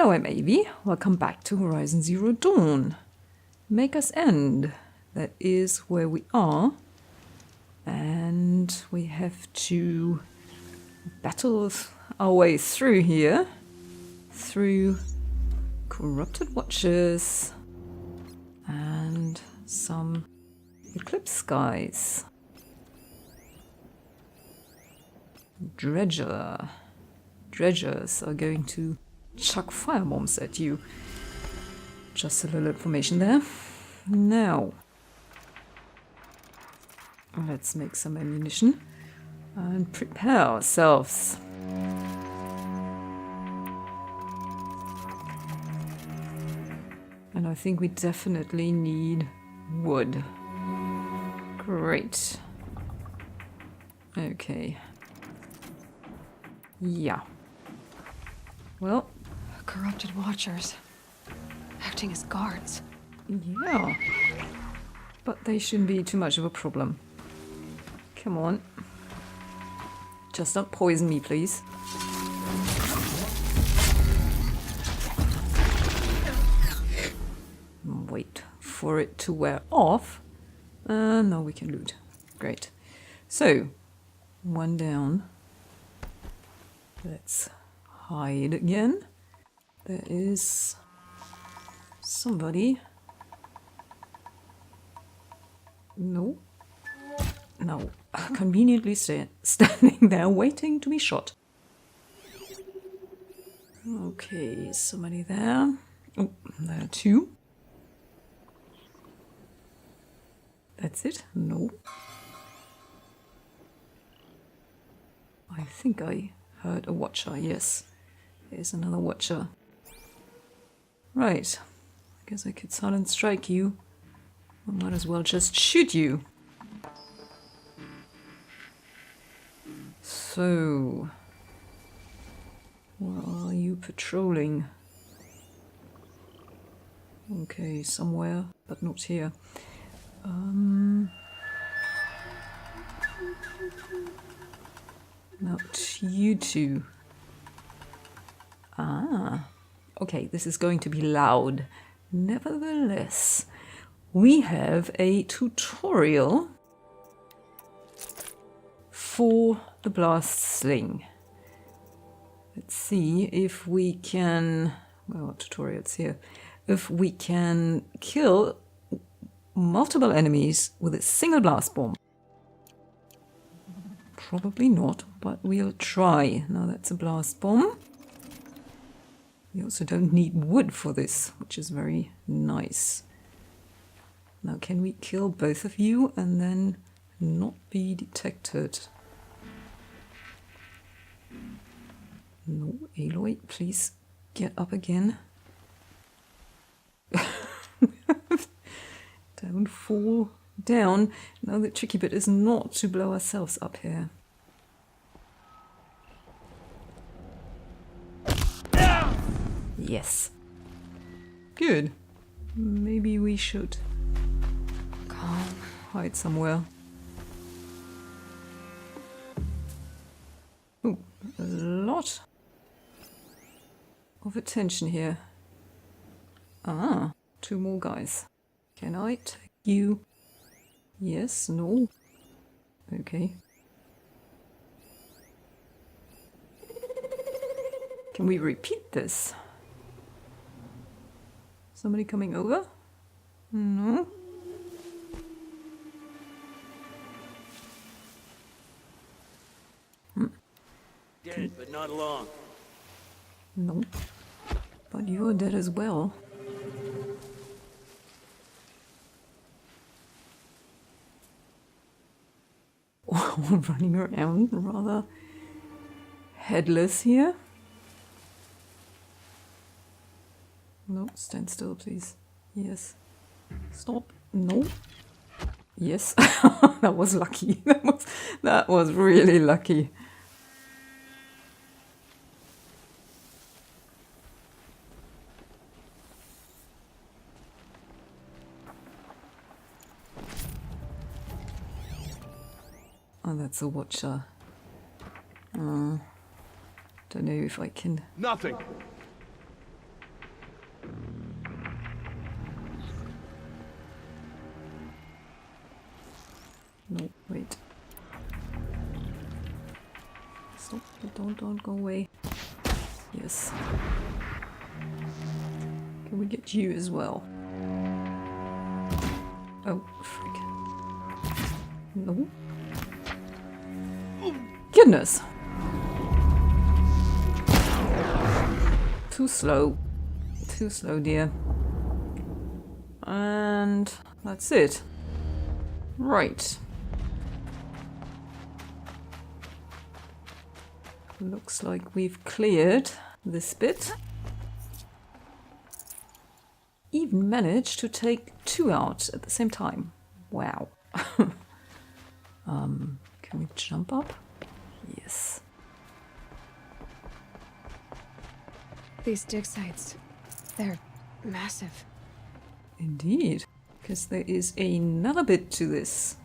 Hello, MAV. Welcome back to Horizon Zero Dawn. Maker's End. That is where we are. And we have to battle our way through here. Through corrupted watchers. And some eclipse skies. Dredgers are going to chuck firebombs at you. Just a little information there. Now, let's make some ammunition and prepare ourselves. And I think we definitely need wood. Great. Okay. Yeah. Well, corrupted watchers. Acting as guards. Yeah. But they shouldn't be too much of a problem. Come on. Just don't poison me, please. Wait for it to wear off. Now we can loot. Great. So, one down. Let's hide again. There is somebody. No. No. Conveniently standing there waiting to be shot. Okay, somebody there. Oh, there are two. That's it? No. I think I heard a watcher, yes. There's another watcher. Right. I guess I could silent strike you. I might as well just shoot you. So, where are you patrolling? Okay, somewhere, but not here. Not you two. Ah, okay, this is going to be loud. Nevertheless, we have a tutorial for the blast sling. Let's see if we can, well, tutorials here, if we can kill multiple enemies with a single blast bomb. Probably not, but we'll try. Now that's a blast bomb. We also don't need wood for this, which is very nice. Now can we kill both of you and then not be detected? No, Aloy, please get up again. Don't fall down. Now the tricky bit is not to blow ourselves up here. Yes. Good. Maybe we should hide somewhere. Ooh, a lot of attention here. Ah, two more guys. Can I take you? Yes, no. Okay. Can we repeat this? Somebody coming over? No. Dead, but not long. No. But you're dead as well. All running around rather headless here. No, stand still, please. Yes. Stop. No. Yes. That was lucky. That was really lucky. Oh, that's a watcher. Don't know if I can... Nothing! Wait. Stop. Don't go away. Yes. Can we get you as well? Oh, frick. No. Goodness! Too slow. Too slow, dear. And that's it. Right. Looks like we've cleared this bit. Even managed to take 2 out at the same time. Wow. Can we jump up? Yes. These dig sites, they're massive. Indeed. Because there is another bit to this.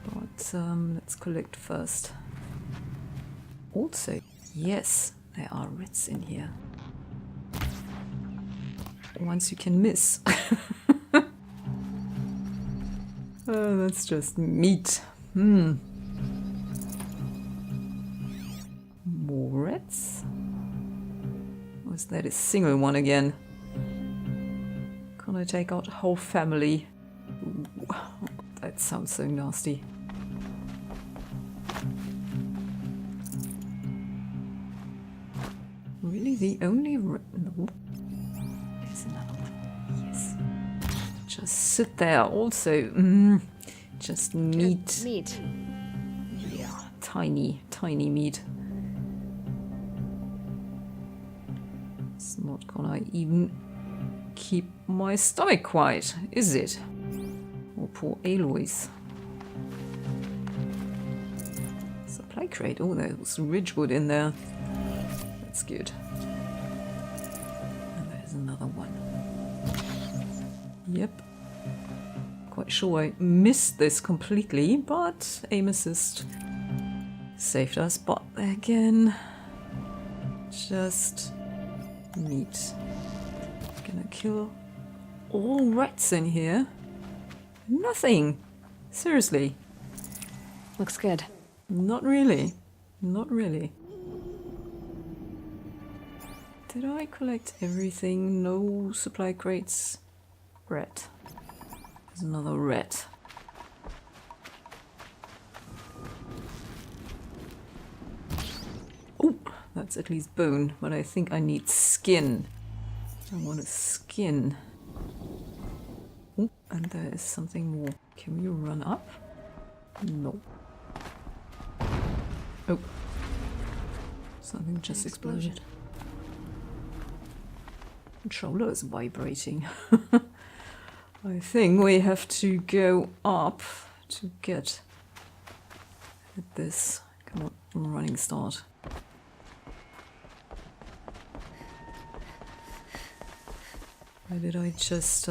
But let's collect first. Also, yes, there are rats in here. Once you can miss. Oh, that's just meat. More rats? Or is that a single one again? Can I take out a whole family? Ooh, that sounds so nasty. Really the only no. There's another one. Yes. Just sit there also. Just meat. Meat. Yeah, tiny meat. It's not gonna even keep my stomach quiet, is it? Oh, poor Aloys. Supply crate. Oh, there's ridgewood in there. That's good. And there's another one. Yep. Quite sure I missed this completely, but aim assist saved us. But again, just meat. Gonna kill all rats in here. Nothing. Seriously. Looks good. Not really. Not really. Did I collect everything? No supply crates. Rat. There's another rat. Oh, that's at least bone, but I think I need skin. I want a skin. Oh, and there is something more. Can we run up? No. Oh. Something just exploded. Controller is vibrating. I think we have to go up to get at this. Come on, running start. Why did I just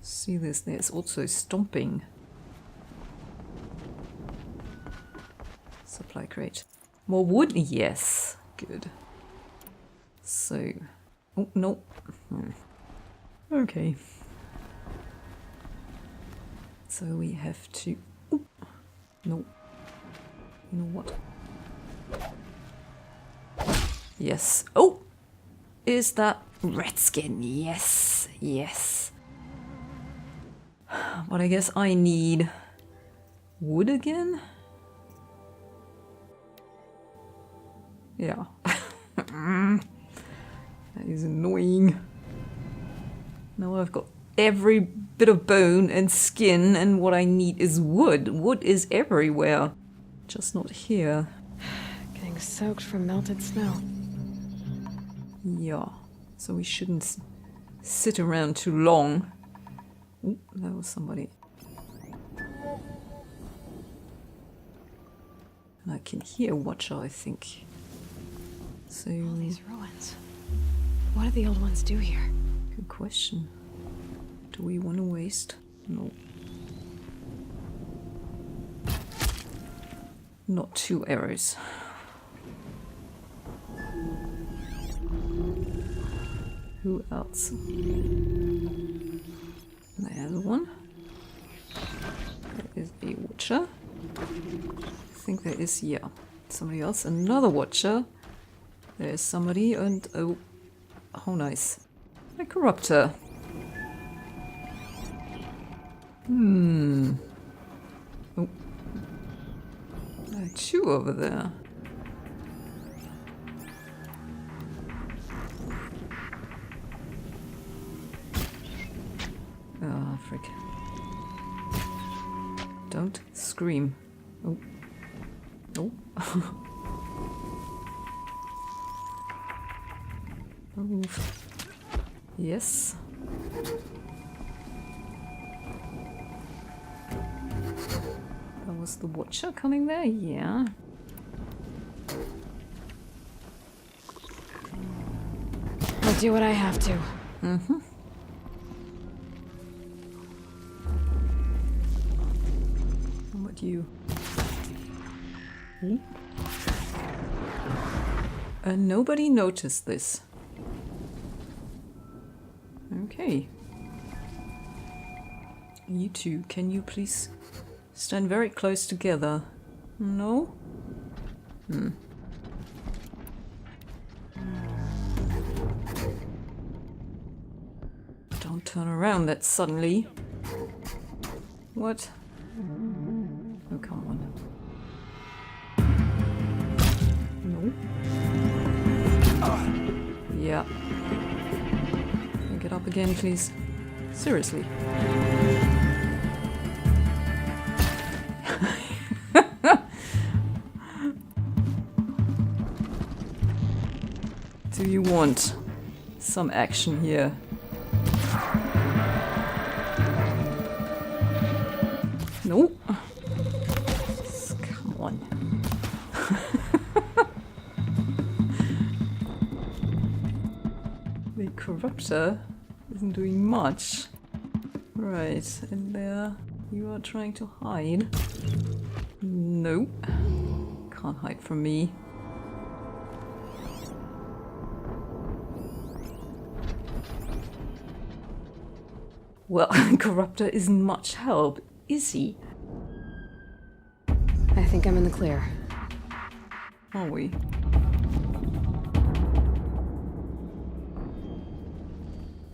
see this? There's also stomping. Supply crate. More wood? Yes. Good. So... Oh, no. Okay. So we have to... Oh, no. You know what? Yes. Oh! Is that rat skin? Yes. Yes. But I guess I need wood again? Yeah. That is annoying. Now I've got every bit of bone and skin, and what I need is wood. Wood is everywhere, just not here. Getting soaked from melted snow. Yeah, so we shouldn't sit around too long. Oh, there was somebody. And I can hear a watcher, I think. So... All these ruins. What did the old ones do here? Good question. Do we want to waste? No. Not 2 arrows. Who else? There's one. There is a watcher. I think there is, yeah, somebody else. Another watcher. There's somebody, and oh, how nice. A corruptor. Oh. There are two over there. Ah, frick. Don't scream. Oh. Oh. Move. Yes. That was the watcher coming there? Yeah. I'll do what I have to. Mm-hmm. How about you? Hmm? Nobody noticed this. Okay. You two, can you please stand very close together? No? Don't turn around that suddenly. What? Oh, come on. No? Yeah. Get up again, please. Seriously. Do you want some action here? No. Come on. The corruptor isn't doing much. Right, and there you are trying to hide. No. Can't hide from me. Well, corruptor isn't much help, is he? I think I'm in the clear. Are we?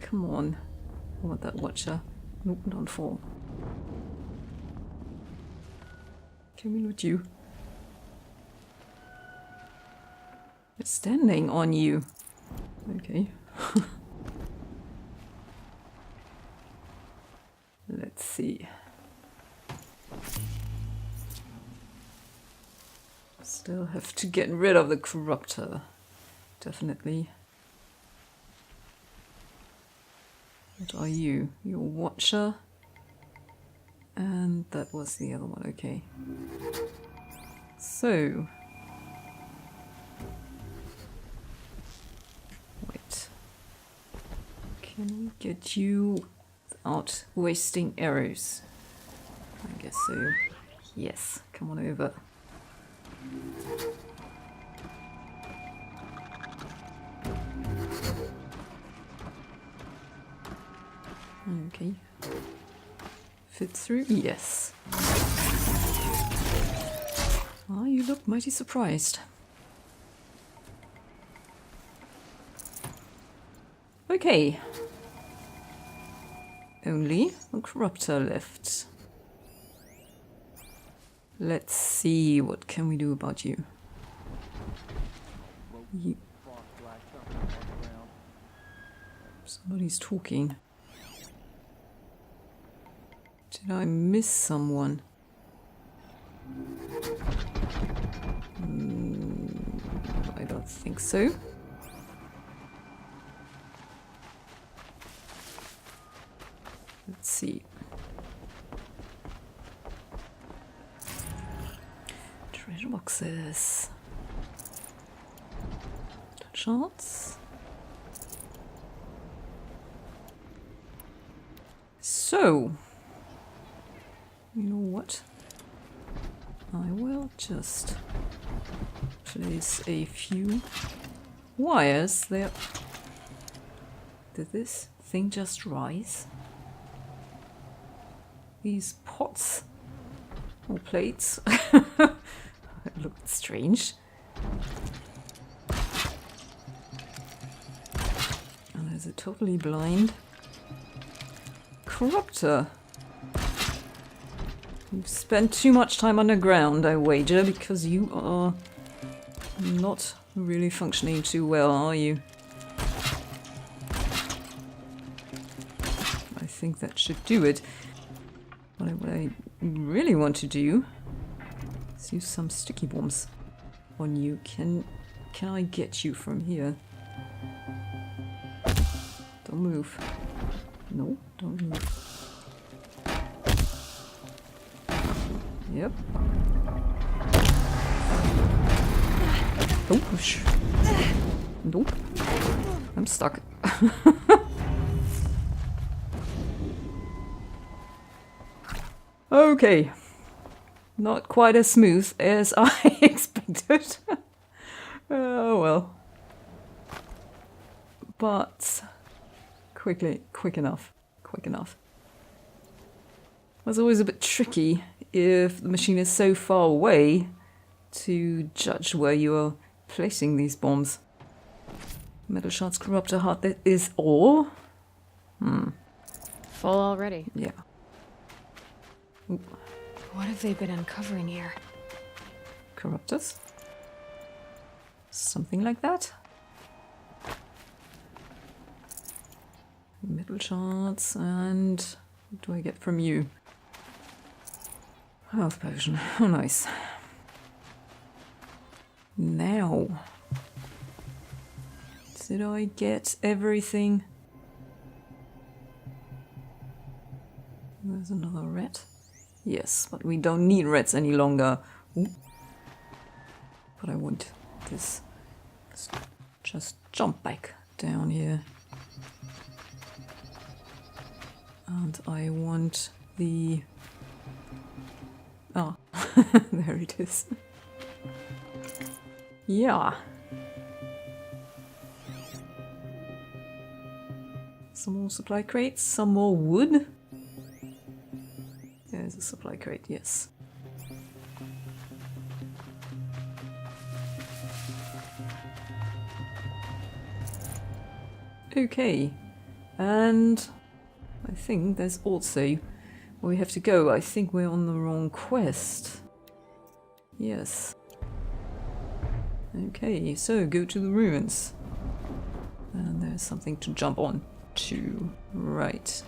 Come on. I want that watcher. Nope, don't fall. Can we loot you? They're standing on you. Okay. Let's see. Still have to get rid of the corruptor. Definitely. What are you? You're a watcher. And that was the other one, okay. So. Wait. Can we get you without wasting arrows? I guess so. Yes, come on over. Okay. Fit through? Yes. Ah, you look mighty surprised. Okay. Only a corruptor left. Let's see, what can we do about you? Somebody's talking. Did I miss someone? I don't think so. Let's see. Treasure boxes. Charts. So, you know what? I will just place a few wires there. Did this thing just rise? these pots or plates. It looked strange. And there's a totally blind corruptor. You've spent too much time underground, I wager, because you are not really functioning too well, are you? I think that should do it. What I really want to do is use some sticky bombs on you. Can I get you from here? Don't move. No, don't move. Yep. Oh, nope. I'm stuck. Okay. Not quite as smooth as I expected. Oh well. But quick enough. It's always a bit tricky if the machine is so far away to judge where you are placing these bombs. Metal Shards Corruptor Heart, that is all. Full already. Yeah. Ooh. What have they been uncovering here? Corruptors? Something like that? Metal shards, and what do I get from you? Health potion. Oh, nice. Now, did I get everything? There's another rat. Yes, but we don't need rats any longer. Ooh. But I want this. Let's just jump back down here. And I want the... Oh, there it is. Yeah. Some more supply crates, some more wood. There's a supply crate, yes. Okay, and I think there's also where we have to go. I think we're on the wrong quest. Yes. Okay, so go to the ruins. And there's something to jump on to. Right.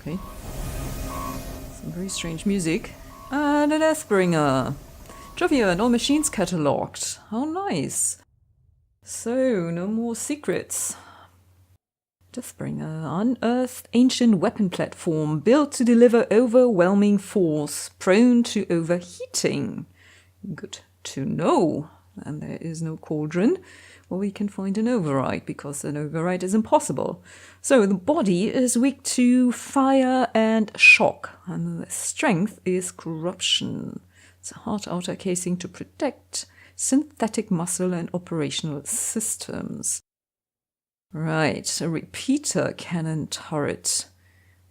Okay. Some very strange music. And a Deathbringer. Trivia and all machines catalogued. How nice. So, no more secrets. Deathbringer, unearthed ancient weapon platform built to deliver overwhelming force, prone to overheating. Good to know. And there is no cauldron where we can find an override, because an override is impossible. So the body is weak to fire and shock, and the strength is corruption. It's a hard outer casing to protect synthetic muscle and operational systems. Right, a repeater cannon turret,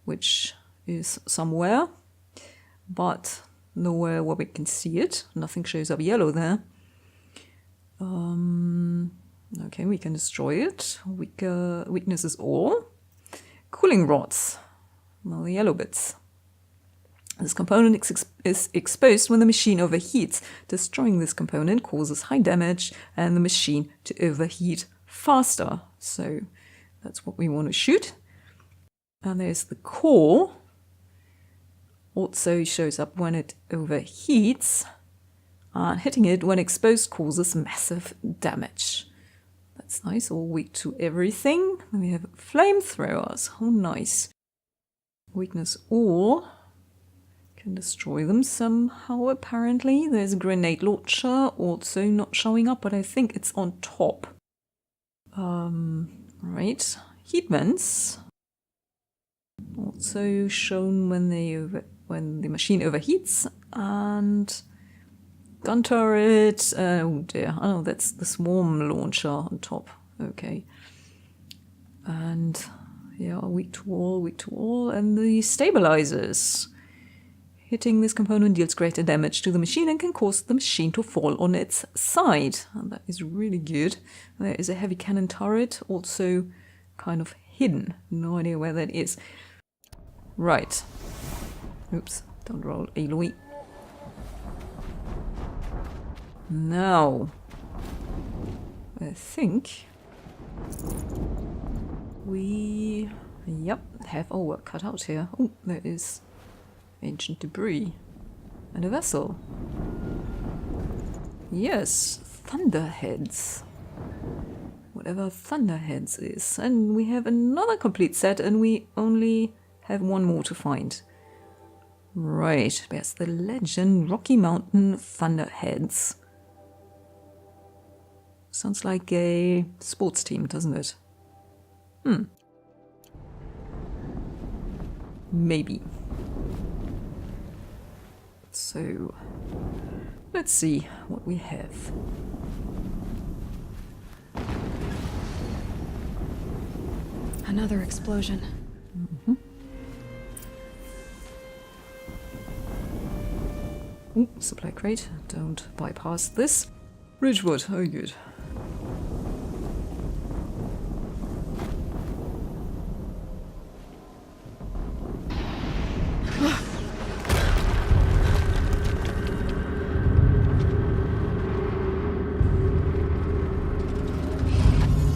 which is somewhere, but nowhere where we can see it. Nothing shows up yellow there. Okay, we can destroy it. Weakness is ore. Cooling rods. Well, the yellow bits. This component is exposed when the machine overheats. Destroying this component causes high damage and the machine to overheat faster. So that's what we want to shoot. And there's the core. Also shows up when it overheats. Hitting it when exposed causes massive damage. That's nice, all weak to everything. Then we have flamethrowers. Oh, nice. Weakness ore. Can destroy them somehow, apparently. There's a grenade launcher, also not showing up, but I think it's on top. Right. Heat vents. Also shown when the machine overheats. And gun turret. Oh dear. Oh, that's the swarm launcher on top. Okay. And yeah, weak to all, and the stabilizers. Hitting this component deals greater damage to the machine and can cause the machine to fall on its side. And that is really good. There is a heavy cannon turret, also kind of hidden. No idea where that is. Right. Oops, don't roll, Aloy. Now, I think we, have our work cut out here. Oh, there is ancient debris and a vessel. Yes, Thunderheads. Whatever Thunderheads is. And we have another complete set, and we only have one more to find. Right, there's the legend Rocky Mountain Thunderheads. Sounds like a sports team, doesn't it? Maybe. So, let's see what we have. Another explosion. Ooh, supply crate. Don't bypass this. Ridgewood. Oh, good.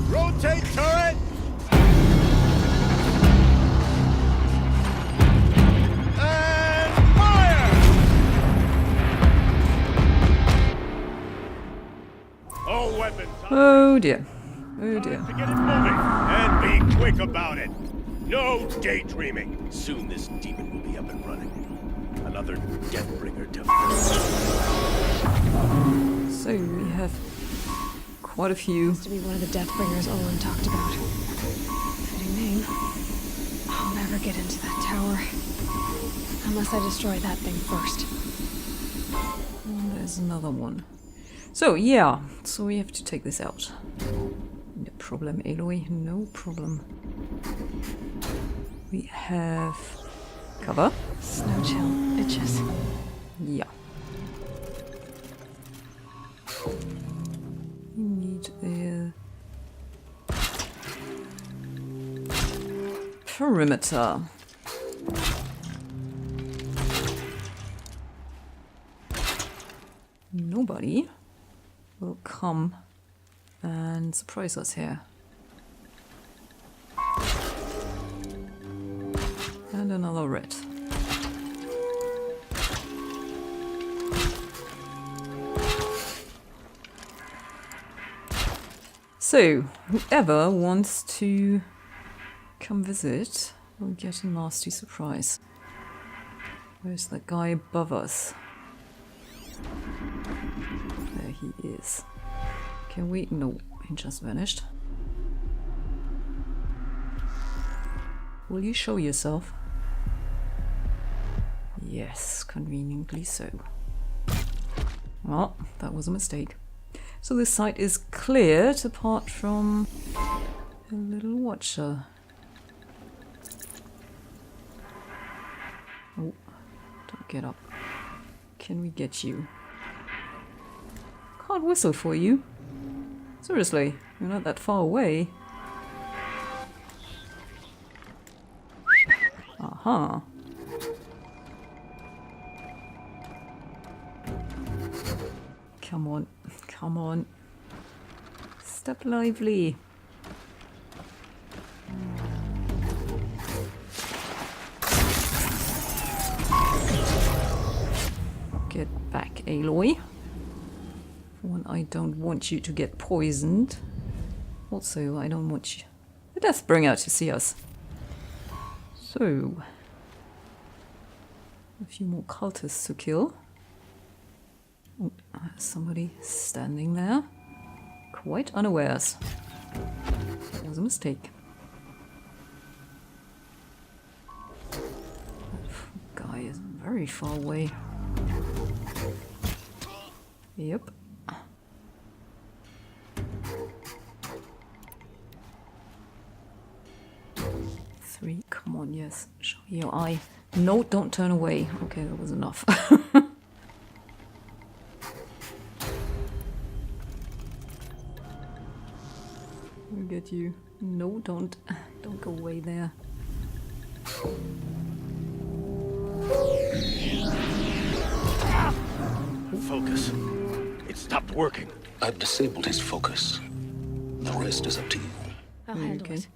Rotate turret! And fire! All weapons. Oh dear. Oh dear. To get it moving. And be quick about it. No daydreaming. Soon this demon will be up and running. Another Deathbringer to So we have quite a few. To be one of the Deathbringers Olin talked about. Fitting name. I'll never get into that tower. Unless I destroy that thing first. And there's another one. So yeah, so we have to take this out. No problem, Aloy, no problem. We have cover. Snow chill, bitches. Yeah. We need a perimeter. Nobody will come and surprise us here. And another red. So, whoever wants to come visit will get a nasty surprise. Where's that guy above us? There he is. Can we? No, he just vanished. Will you show yourself? Yes, conveniently so. Well, that was a mistake. So this site is cleared apart from a little watcher. Oh, don't get up. Can we get you? Can't whistle for you. Seriously, you're not that far away. Aha. Come on, come on. Step lively. Get back, Aloy. For one, I don't want you to get poisoned. Also, I don't want you, the Deathbringer, to see us. So, a few more cultists to kill. Oh, somebody standing there, quite unawares. That was a mistake. That guy is very far away. Yep. 3. Come on, yes. Show me your eye. No, don't turn away. Okay, that was enough. We'll get you. No, don't go away there. Focus. It stopped working. I've disabled his focus. The rest is up to you. I'll handle it.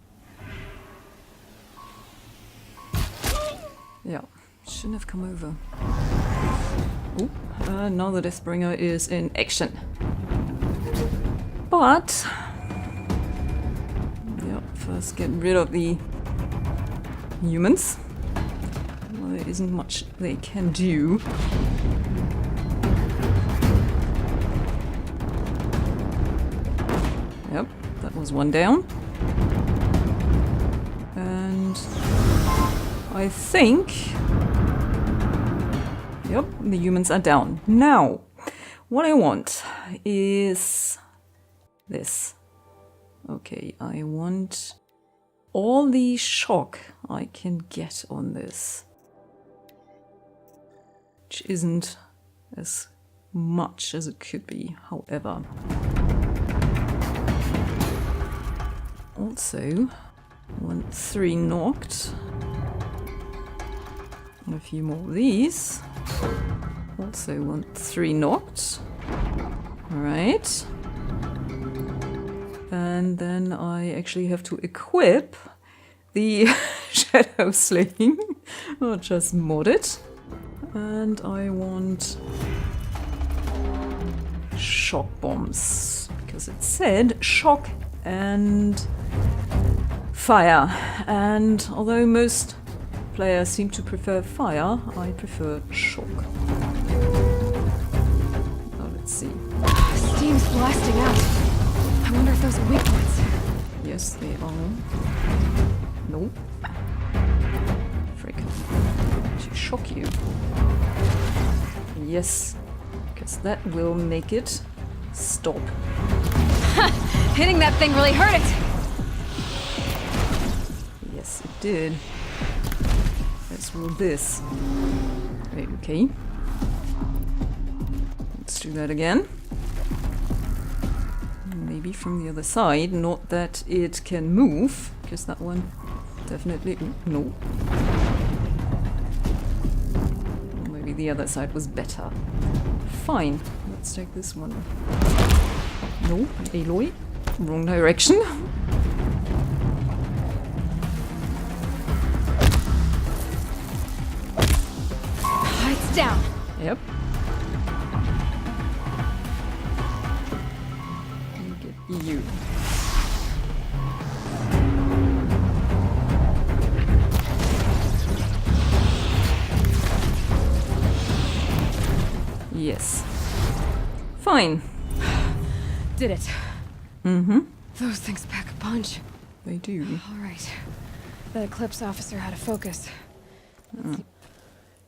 Yeah, shouldn't have come over. Oh, now the Deathbringer is in action. But yeah, first get rid of the humans. Well, there isn't much they can do. Yep, that was one down. And I think... Yep, the humans are down. Now, what I want is this. Okay, I want all the shock I can get on this. Which isn't as much as it could be, however. Also, I want 3 knocked. And a few more of these. Also want 3 knocked. Alright. And then I actually have to equip the Shadow Slaying. Or just mod it. And I want shock bombs. Because it said shock and fire. And although most players seem to prefer fire, I prefer shock. Now let's see. Steam's blasting out. I wonder if those are weak points. Yes, they are. Nope. Frick. To shock you. Yes, because that will make it stop. Hitting that thing really hurt it. Yes, it did. Let's roll this. Okay. Let's do that again. Maybe from the other side, not that it can move, because that one definitely... No. Or maybe the other side was better. Fine, let's take this one. No, Aloy. Wrong direction. It's down. Yep. Get you. Yes. Fine. Did it. Mm-hmm. Those things pack a punch. They do. All right. That Eclipse officer had a focus.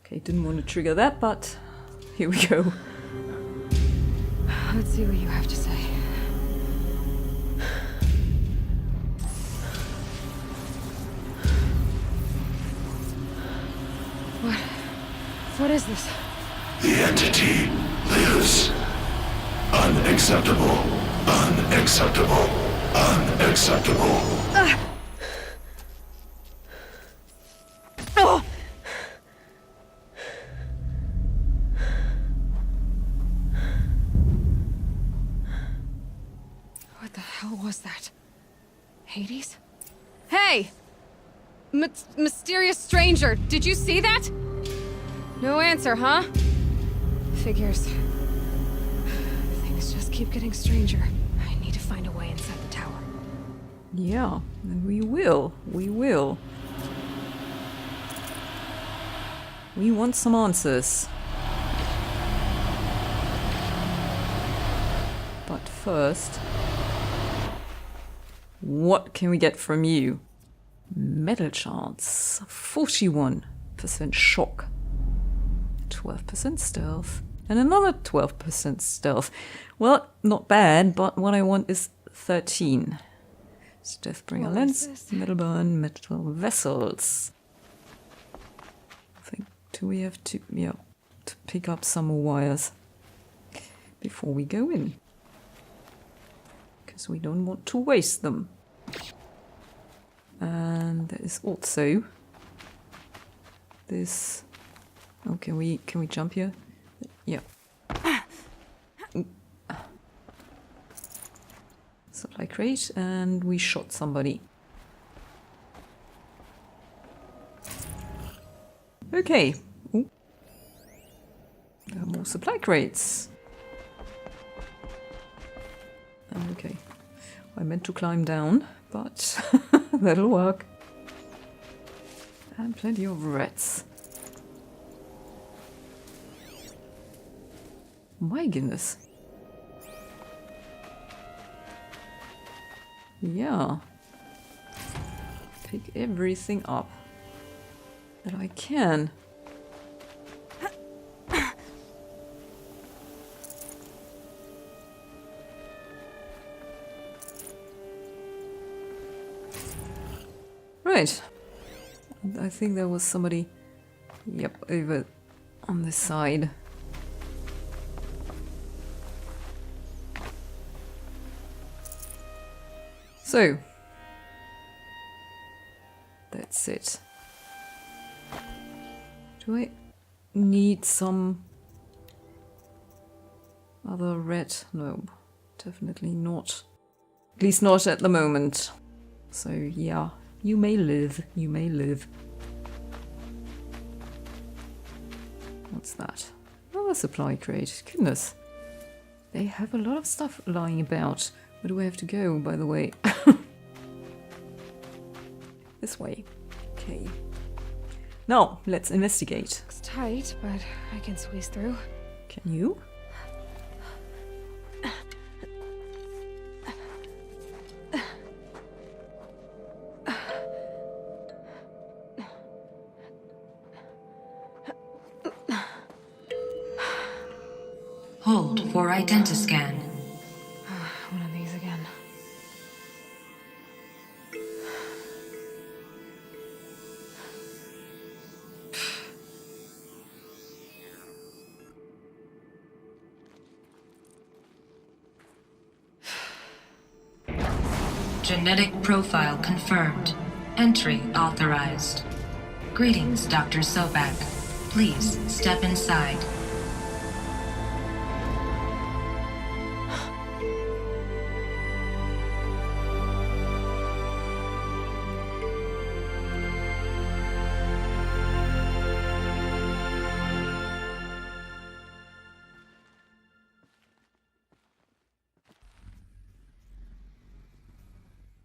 Okay, didn't want to trigger that, but here we go. Let's see what you have to say. What is this? The entity lives. Unacceptable. Unacceptable. Unacceptable. Oh! What the hell was that? Hades? Hey! Mysterious stranger, did you see that? No answer, huh? Figures. Things just keep getting stranger. I need to find a way inside the tower. Yeah, and we will. We will. We want some answers. But first, what can we get from you? Metal chance, 41% shock, 12% stealth, and another 12% stealth. Well, not bad, but what I want is 13. Deathbringer What lens, is this? metal burn, metal vessels. I think, do we have to, yeah, to pick up some more wires before we go in? Because we don't want to waste them. And there is also this. Oh, can we jump here? Yeah. Supply crate, and we shot somebody. Okay. Ooh. There are more supply crates. Okay. I meant to climb down, but that'll work. And plenty of rats. My goodness. Yeah. Pick everything up that I can. Right. I think there was somebody, yep, over on this side. So, that's it. Do I need some other red? No, definitely not. At least not at the moment. So yeah, you may live, you may live. What's that? Another supply crate. Goodness. They have a lot of stuff lying about. Where do I have to go, by the way? This way. Okay. Now, let's investigate. Looks tight, but I can squeeze through. Can you? Hold for identiscan. One of these again. Genetic profile confirmed. Entry authorized. Greetings, Dr. Sobak. Please step inside.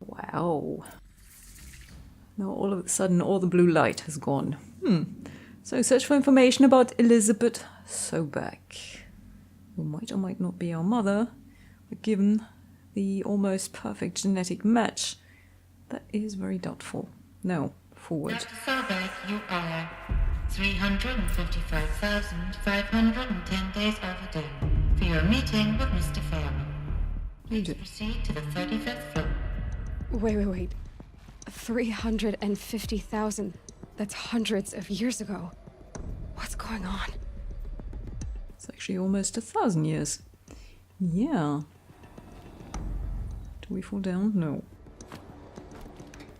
Wow. Now all of a sudden all the blue light has gone. So search for information about Elizabeth Sobak, who might or might not be our mother, but given the almost perfect genetic match, that is very doubtful. No, forward. Dr. Sobak, you are 355,510 days overdue for your meeting with Mr. Fairman. Please proceed to the 35th floor. Wait. 350,000. That's hundreds of years ago. What's going on? It's actually almost 1,000 years. Yeah. Do we fall down? No.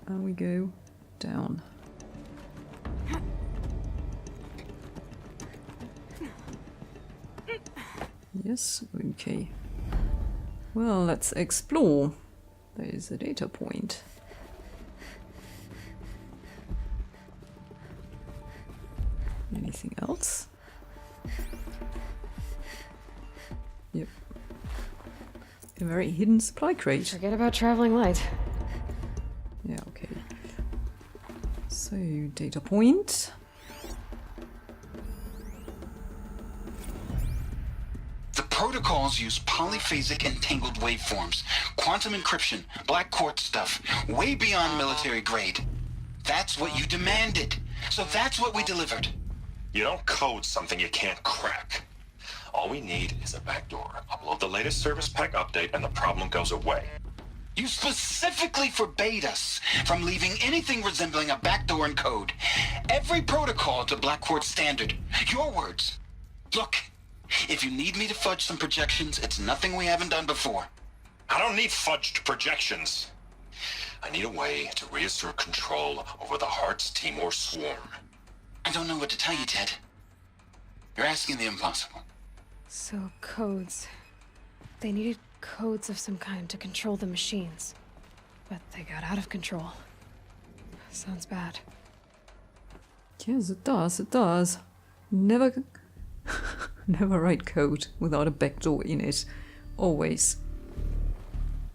And we go down. Yes, okay. Well, let's explore. There is a data point. Anything else? Yep. A very hidden supply crate. Forget about traveling light. Yeah, okay. So, data point. The protocols use polyphasic entangled waveforms, quantum encryption, black quartz stuff, way beyond military grade. That's what you demanded. So that's what we delivered. You don't code something you can't crack. All we need is a backdoor. Upload the latest service pack update and the problem goes away. You specifically forbade us from leaving anything resembling a backdoor in code. Every protocol to Black Quartz standard. Your words. Look, if you need me to fudge some projections, it's nothing we haven't done before. I don't need fudged projections. I need a way to reassert control over the Heart's Timor swarm. I don't know what to tell you, Ted. You're asking the impossible. So, codes. They needed codes of some kind to control the machines. But they got out of control. Sounds bad. Yes, it does, it does. Never... never write code without a backdoor in it. Always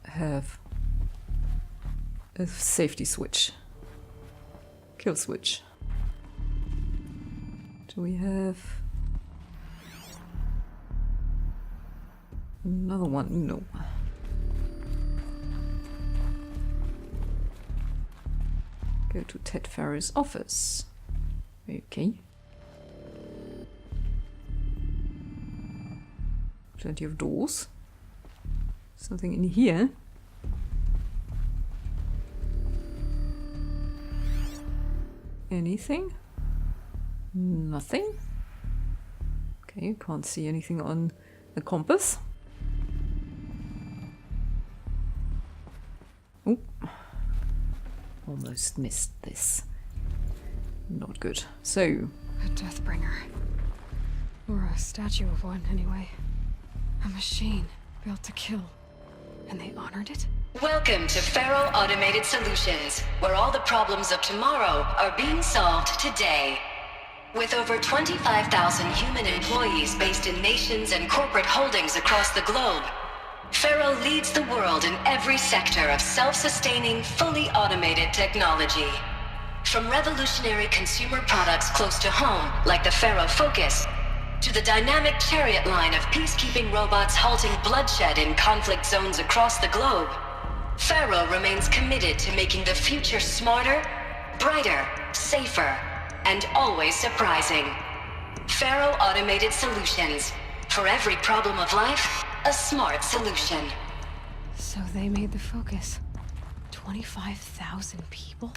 have a safety switch. Kill switch. Do we have another one? No. Go to Ted Farrow's office. Okay. Plenty of doors. Something in here. Anything? Nothing. Okay, can't see anything on the compass. Oh, almost missed this. Not good. So, A Deathbringer. Or a statue of one, anyway. A machine built to kill. And they honored it? Welcome to Faro Automated Solutions, where all the problems of tomorrow are being solved today. With over 25,000 human employees based in nations and corporate holdings across the globe, Faro leads the world in every sector of self-sustaining, fully automated technology. From revolutionary consumer products close to home, like the Faro Focus, to the dynamic chariot line of peacekeeping robots halting bloodshed in conflict zones across the globe, Faro remains committed to making the future smarter, brighter, safer, and always surprising. Faro Automated Solutions. For every problem of life, a smart solution. So they made the Focus. 25,000 people?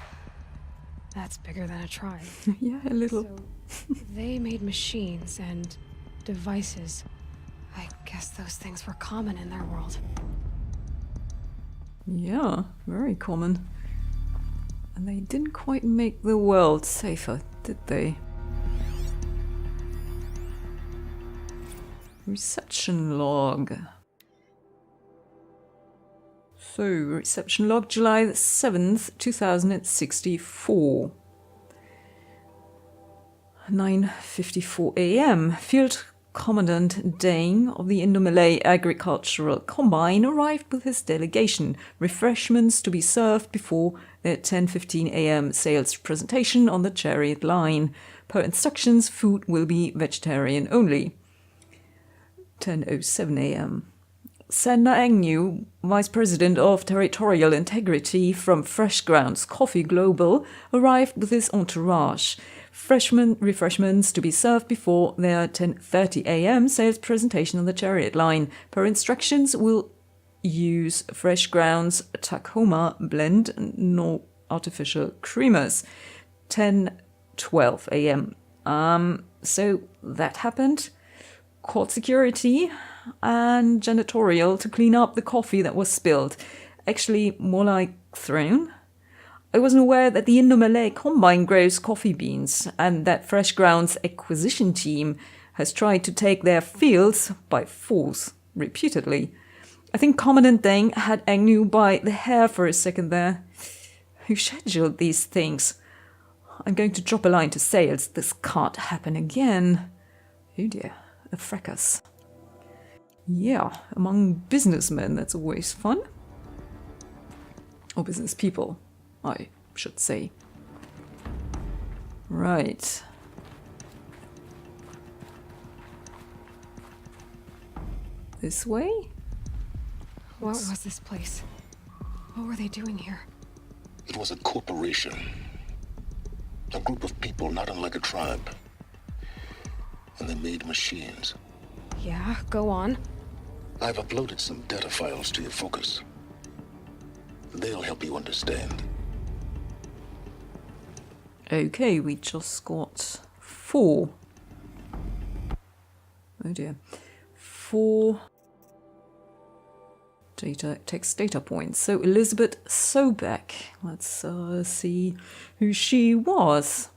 That's bigger than a tribe. yeah, a little. So they made machines and devices. I guess those things were common in their world. Yeah, very common. And they didn't quite make the world safer, did they? Reception log. So, reception log, July 7th, 2064. 9:54 a.m. Field Commandant Dane of the Indo-Malay Agricultural Combine arrived with his delegation. Refreshments to be served before their 10:15 a.m. sales presentation on the Chariot Line. Per instructions, food will be vegetarian only. 10:07 a.m. Sander Agnew, Vice President of Territorial Integrity from Fresh Grounds Coffee Global, arrived with his entourage. Refreshments to be served before their 10:30 a.m. sales presentation on the Chariot Line. Per instructions, will use Fresh Grounds Tacoma blend, no artificial creamers. 10:12 a.m. So that happened. Court security and janitorial to clean up the coffee that was spilled. Actually, more like thrown. I wasn't aware that the Indo-Malay Combine grows coffee beans and that Fresh Grounds acquisition team has tried to take their fields by force, repeatedly. I think Commandant Deng had Agnew by the hair for a second there. Who scheduled these things? I'm going to drop a line to sales. This can't happen again. Oh dear, a fracas. Yeah, among businessmen, that's always fun. Or business people, I should say. Right. This way? What was this place? What were they doing here? It was a corporation. A group of people not unlike a tribe. And they made machines. Yeah, go on. I've uploaded some data files to your Focus. They'll help you understand. Okay, we just got 4. Oh dear. 4 text data points. So Elizabeth Sobeck. Let's see who she was.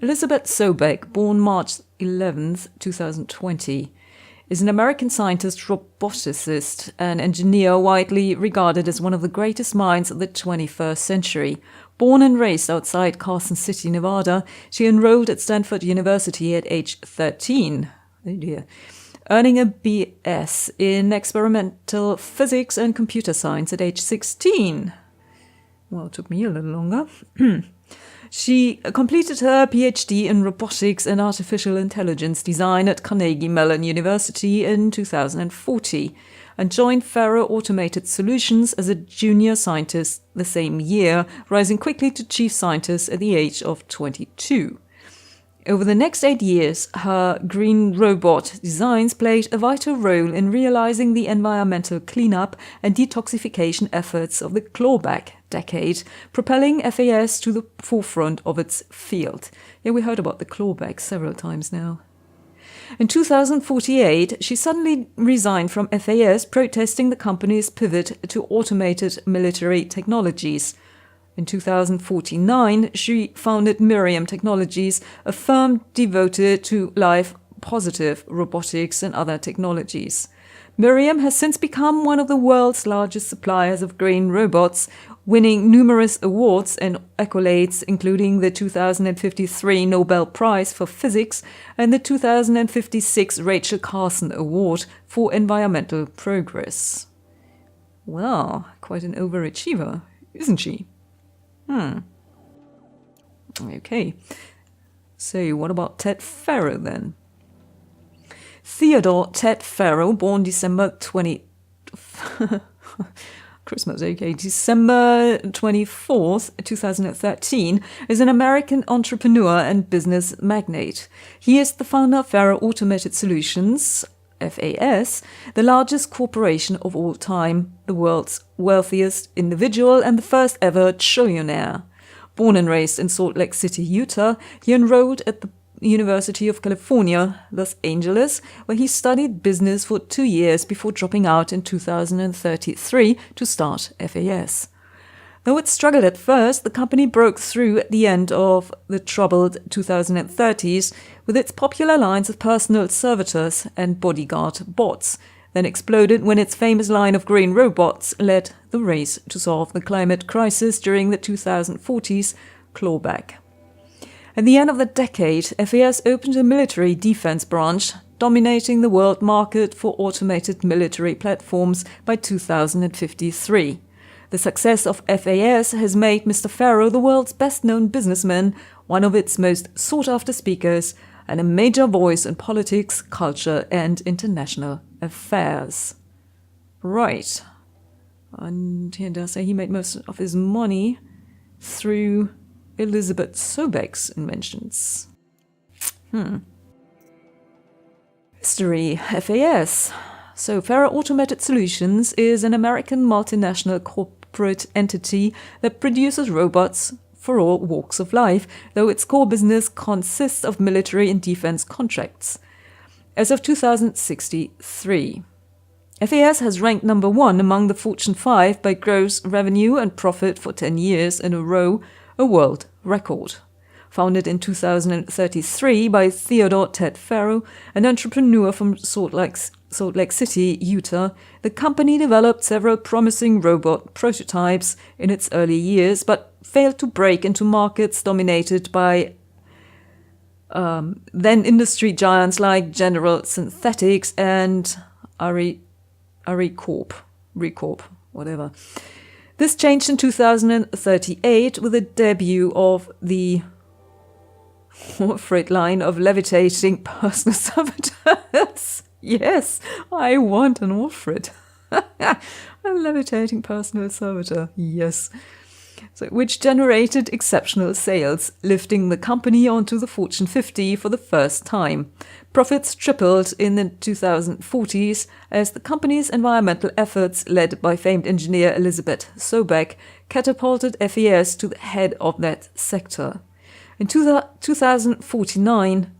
Elizabeth Sobeck, born March 11th, 2020, is an American scientist, roboticist, and engineer widely regarded as one of the greatest minds of the 21st century. Born and raised outside Carson City, Nevada, she enrolled at Stanford University at age 13. Oh dear. Earning a BS in experimental physics and computer science at age 16. Well, it took me a little longer. She completed her PhD in robotics and artificial intelligence design at Carnegie Mellon University in 2040 and joined Faro Automated Solutions as a junior scientist the same year, rising quickly to chief scientist at the age of 22. Over the next 8 years, her green robot designs played a vital role in realizing the environmental cleanup and detoxification efforts of the clawback decade, propelling FAS to the forefront of its field. Yeah, we heard about the clawback several times now. In 2048, she suddenly resigned from FAS, protesting the company's pivot to automated military technologies. In 2049, she founded Miriam Technologies, a firm devoted to life-positive robotics and other technologies. Miriam has since become one of the world's largest suppliers of green robots, winning numerous awards and accolades, including the 2053 Nobel Prize for Physics and the 2056 Rachel Carson Award for Environmental Progress. Well, quite an overachiever, isn't she? Okay. So what about Ted Faro then? Theodore Ted Faro, born December 24th, 2013, is an American entrepreneur and business magnate. He is the founder of Faro Automated Solutions, FAS, the largest corporation of all time, the world's wealthiest individual, and the first ever trillionaire. Born and raised in Salt Lake City, Utah, he enrolled at the University of California, Los Angeles, where he studied business for 2 years before dropping out in 2033 to start FAS. Though it struggled at first, the company broke through at the end of the troubled 2030s with its popular lines of personal servitors and bodyguard bots, then exploded when its famous line of green robots led the race to solve the climate crisis during the 2040s clawback. At the end of the decade, FAS opened a military defense branch, dominating the world market for automated military platforms by 2053. The success of FAS has made Mr. Faro the world's best-known businessman, one of its most sought-after speakers, and a major voice in politics, culture, and international affairs. Right. And here does say he made most of his money through Elizabeth Sobeck's inventions. History. FAS. So Faro Automated Solutions is an American multinational corporate entity that produces robots for all walks of life, though its core business consists of military and defense contracts. As of 2063, FAS has ranked number 1 among the Fortune 5 by gross revenue and profit for 10 years in a row, a world record. Founded in 2033 by Theodore Ted Faro, an entrepreneur from Salt Lake City, Utah, the company developed several promising robot prototypes in its early years, but failed to break into markets dominated by then industry giants like General Synthetics and Recorp, whatever. This changed in 2038 with the debut of the Orfrid line of levitating personal servitors. Yes, I want an Orfrid. A levitating personal servitor, yes. So, which generated exceptional sales, lifting the company onto the Fortune 50 for the first time. Profits tripled in the 2040s as the company's environmental efforts, led by famed engineer Elizabeth Sobeck, catapulted FES to the head of that sector. In 2049,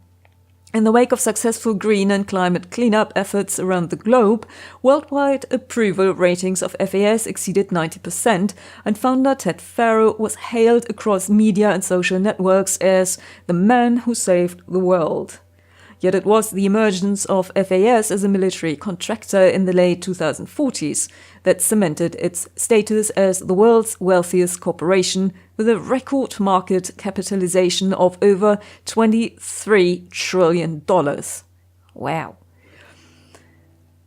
in the wake of successful green and climate cleanup efforts around the globe, worldwide approval ratings of FAS exceeded 90%, and founder Ted Farrow was hailed across media and social networks as the man who saved the world. Yet it was the emergence of FAS as a military contractor in the late 2040s that cemented its status as the world's wealthiest corporation, with a record market capitalization of over $23 trillion. Wow.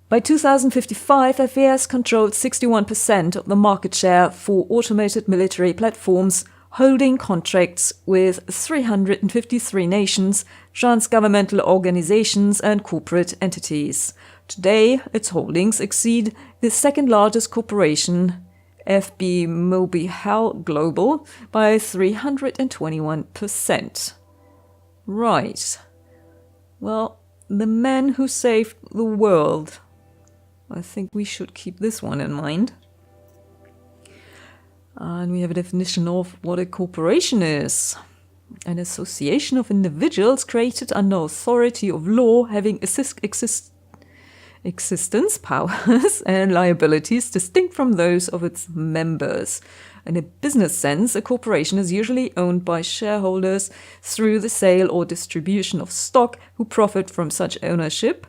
By 2055, FAS controlled 61% of the market share for automated military platforms, holding contracts with 353 nations, trans-governmental organizations and corporate entities. Today, its holdings exceed the second largest corporation, FB Mobihal Global, by 321%. Right. Well, the man who saved the world. I think we should keep this one in mind. And we have a definition of what a corporation is. An association of individuals created under authority of law having existence, powers, and liabilities distinct from those of its members. In a business sense, a corporation is usually owned by shareholders through the sale or distribution of stock who profit from such ownership,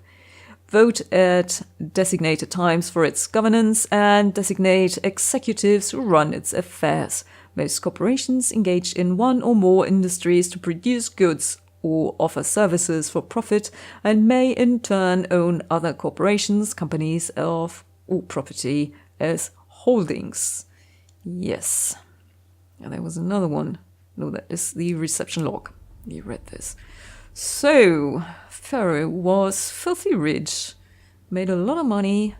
vote at designated times for its governance, and designate executives who run its affairs. Most corporations engage in one or more industries to produce goods or offer services for profit, and may in turn own other corporations, companies, or property as holdings. Yes. And there was another one. No, that is the reception log. You read this. So, Farrow was filthy rich, made a lot of money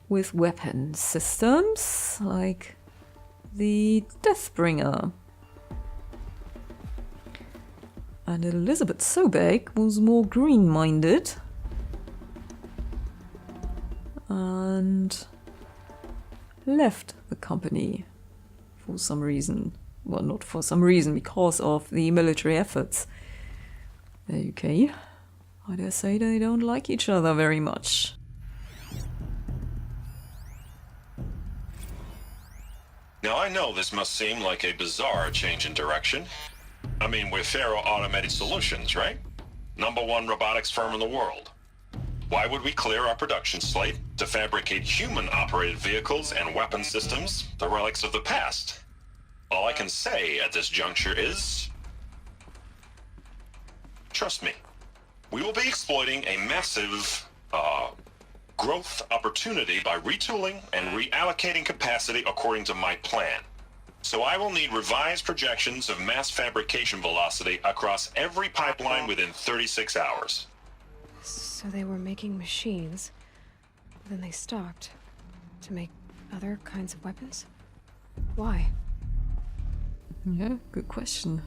with weapon systems like the Deathbringer. And Elizabeth Sobeck was more green-minded and left the company for some reason. Well, not for some reason, because of the military efforts. Okay, I dare say they don't like each other very much. Now I know this must seem like a bizarre change in direction. I mean, we're Faro Automated Solutions, right? #1 robotics firm in the world. Why would we clear our production slate to fabricate human-operated vehicles and weapon systems, the relics of the past? All I can say at this juncture is, trust me, we will be exploiting a massive growth opportunity by retooling and reallocating capacity according to my plan. So I will need revised projections of mass fabrication velocity across every pipeline within 36 hours. So they were making machines, then they stopped to make other kinds of weapons? Why? Yeah, good question.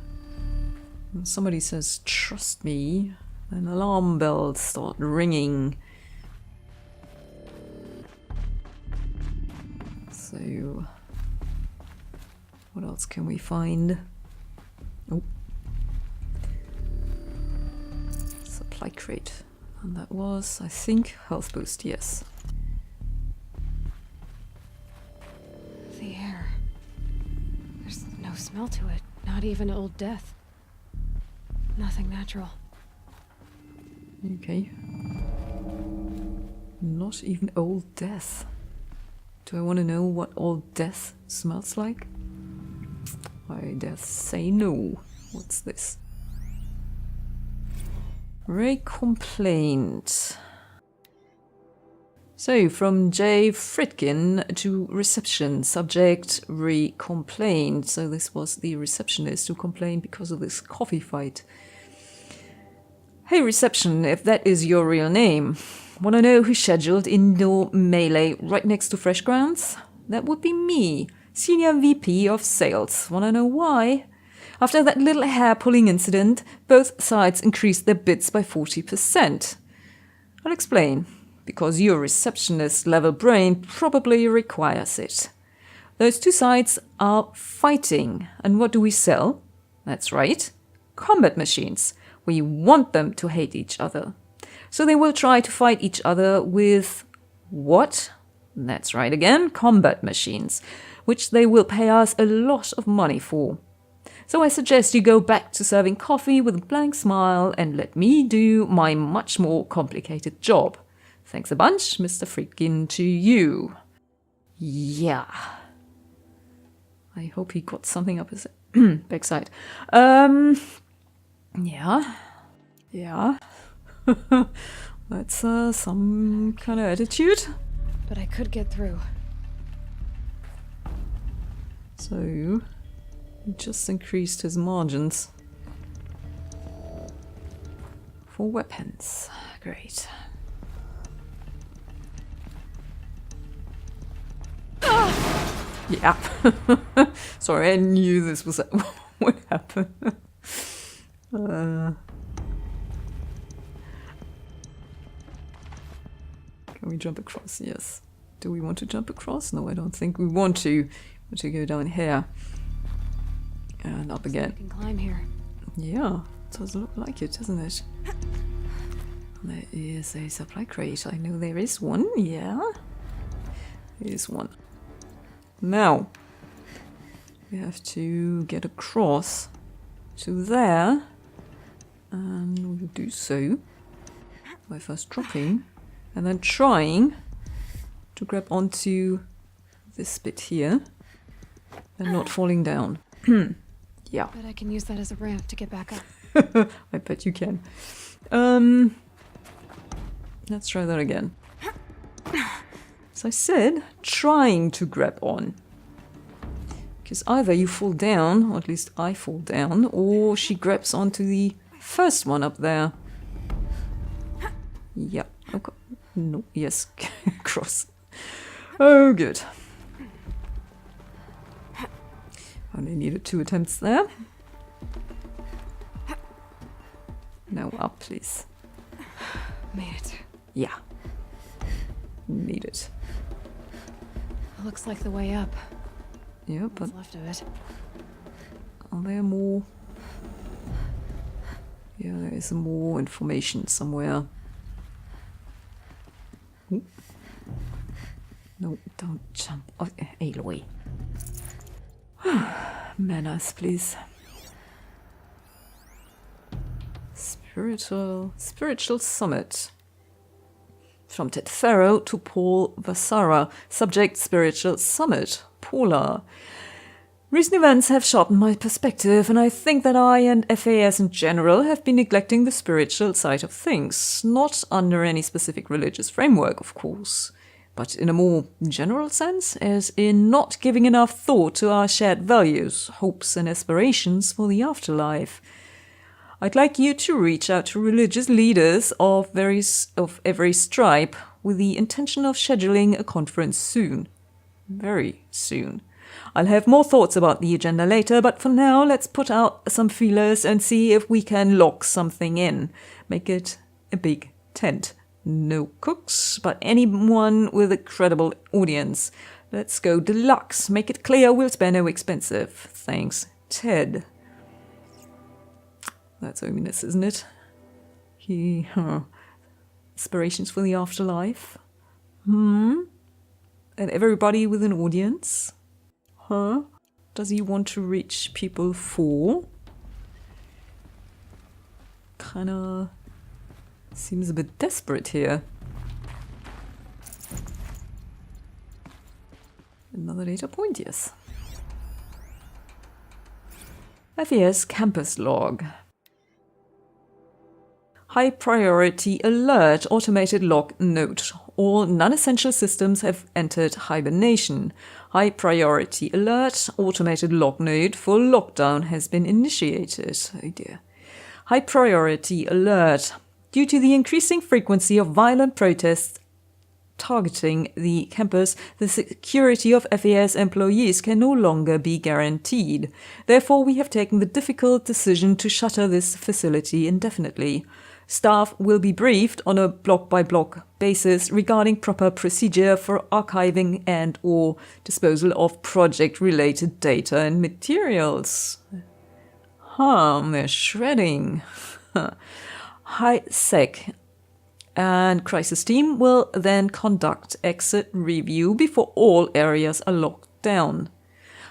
When somebody says, trust me, then alarm bells start ringing. So, what else can we find? Oh. Supply crate. And that was, I think, health boost, yes. The air. There's no smell to it. Not even old death. Nothing natural. Okay. Not even old death. Do I want to know what old death smells like? I dare say no. What's this? Ray complaint. So, from J. Fritkin to reception. Subject, Ray complained. So this was the receptionist who complained because of this coffee fight. Hey reception, if that is your real name. Wanna know who scheduled indoor melee right next to Fresh Grounds? That would be me. Senior VP of Sales. Wanna know why? After that little hair-pulling incident, both sides increased their bids by 40%. I'll explain. Because your receptionist-level brain probably requires it. Those two sides are fighting. And what do we sell? That's right, combat machines. We want them to hate each other. So they will try to fight each other with what? That's right again, combat machines, which they will pay us a lot of money for. So I suggest you go back to serving coffee with a blank smile and let me do my much more complicated job. Thanks a bunch, Mr. Friedkin, to you. Yeah. I hope he got something up his backside. Yeah. That's some kind of attitude. But I could get through. So, he just increased his margins. For weapons. Great. Yeah. Sorry, I knew this was what happened. Can we jump across? Yes. Do we want to jump across? No, I don't think we want to. We want to go down here. And up again. I can climb here. Yeah, it does look like it, doesn't it? There is a supply crate. I know there is one. Yeah. There is one. Now, we have to get across to there, and we'll do so by first dropping and then trying to grab onto this bit here and not falling down. Yeah. But I can use that as a ramp to get back up. I bet you can. Let's try that again. As I said, trying to grab on. Because either you fall down, or at least I fall down, or she grabs onto the first one up there. Yeah. Okay. No. Yes. Cross. Oh, good. Only needed 2 attempts there. Now up, please. Made it. Yeah. Need it. Looks like the way up. Yeah, but What's left of it. are there more? Yeah, there is more information somewhere. Ooh. No, don't jump. Oh, Aloy. Manners, please. Spiritual Summit. From Ted Farrow to Paul Vassara. Subject Spiritual Summit. Paula. Recent events have sharpened my perspective, and I think that I and FAS in general have been neglecting the spiritual side of things. Not under any specific religious framework, of course, but in a more general sense, as in not giving enough thought to our shared values, hopes, and aspirations for the afterlife. I'd like you to reach out to religious leaders of every stripe with the intention of scheduling a conference soon. Very soon. I'll have more thoughts about the agenda later, but for now, let's put out some feelers and see if we can lock something in. Make it a big tent. No cooks, but anyone with a credible audience. Let's go deluxe. Make it clear we'll spare no expensive. Thanks, Ted. That's ominous, isn't it? Aspirations for the afterlife? And everybody with an audience? Does he want to reach people for? Kinda seems a bit desperate here. Another data point, yes. FES campus log. High priority alert, automated log note. All non-essential systems have entered hibernation. High priority alert, automated log note for lockdown has been initiated. Oh dear. High priority alert. Due to the increasing frequency of violent protests targeting the campus, the security of FAS employees can no longer be guaranteed. Therefore, we have taken the difficult decision to shutter this facility indefinitely. Staff will be briefed on a block-by-block basis regarding proper procedure for archiving and/or disposal of project-related data and materials. They're shredding. High-Sec and Crisis Team will then conduct exit review before all areas are locked down.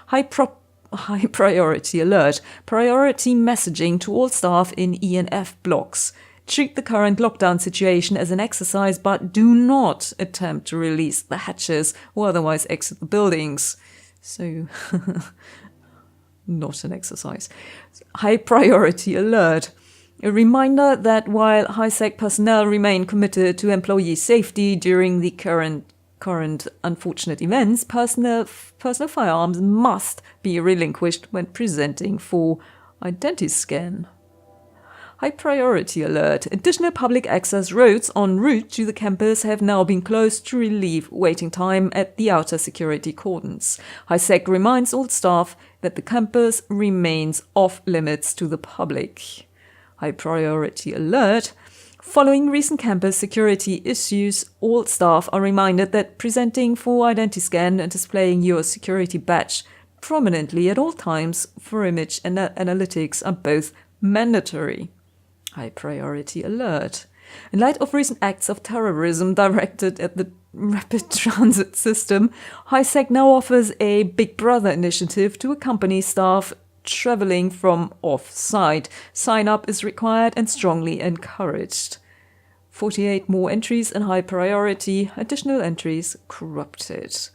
High priority alert. Priority messaging to all staff in E&F blocks. Treat the current lockdown situation as an exercise, but do not attempt to release the hatches or otherwise exit the buildings. So, not an exercise. High priority alert. A reminder that while high-sec personnel remain committed to employee safety during the current unfortunate events, personal firearms must be relinquished when presenting for identiscan. High priority alert. Additional public access roads en route to the campus have now been closed to relieve waiting time at the outer security cordons. High-Sec reminds all staff that the campus remains off limits to the public. High priority alert. Following recent campus security issues, all staff are reminded that presenting for identiscan and displaying your security badge prominently at all times for image and analytics are both mandatory. High priority alert. In light of recent acts of terrorism directed at the rapid transit system, High-Sec now offers a Big Brother initiative to accompany staff traveling from off-site. Sign-up is required and strongly encouraged. 48 more entries in high priority, additional entries corrupted.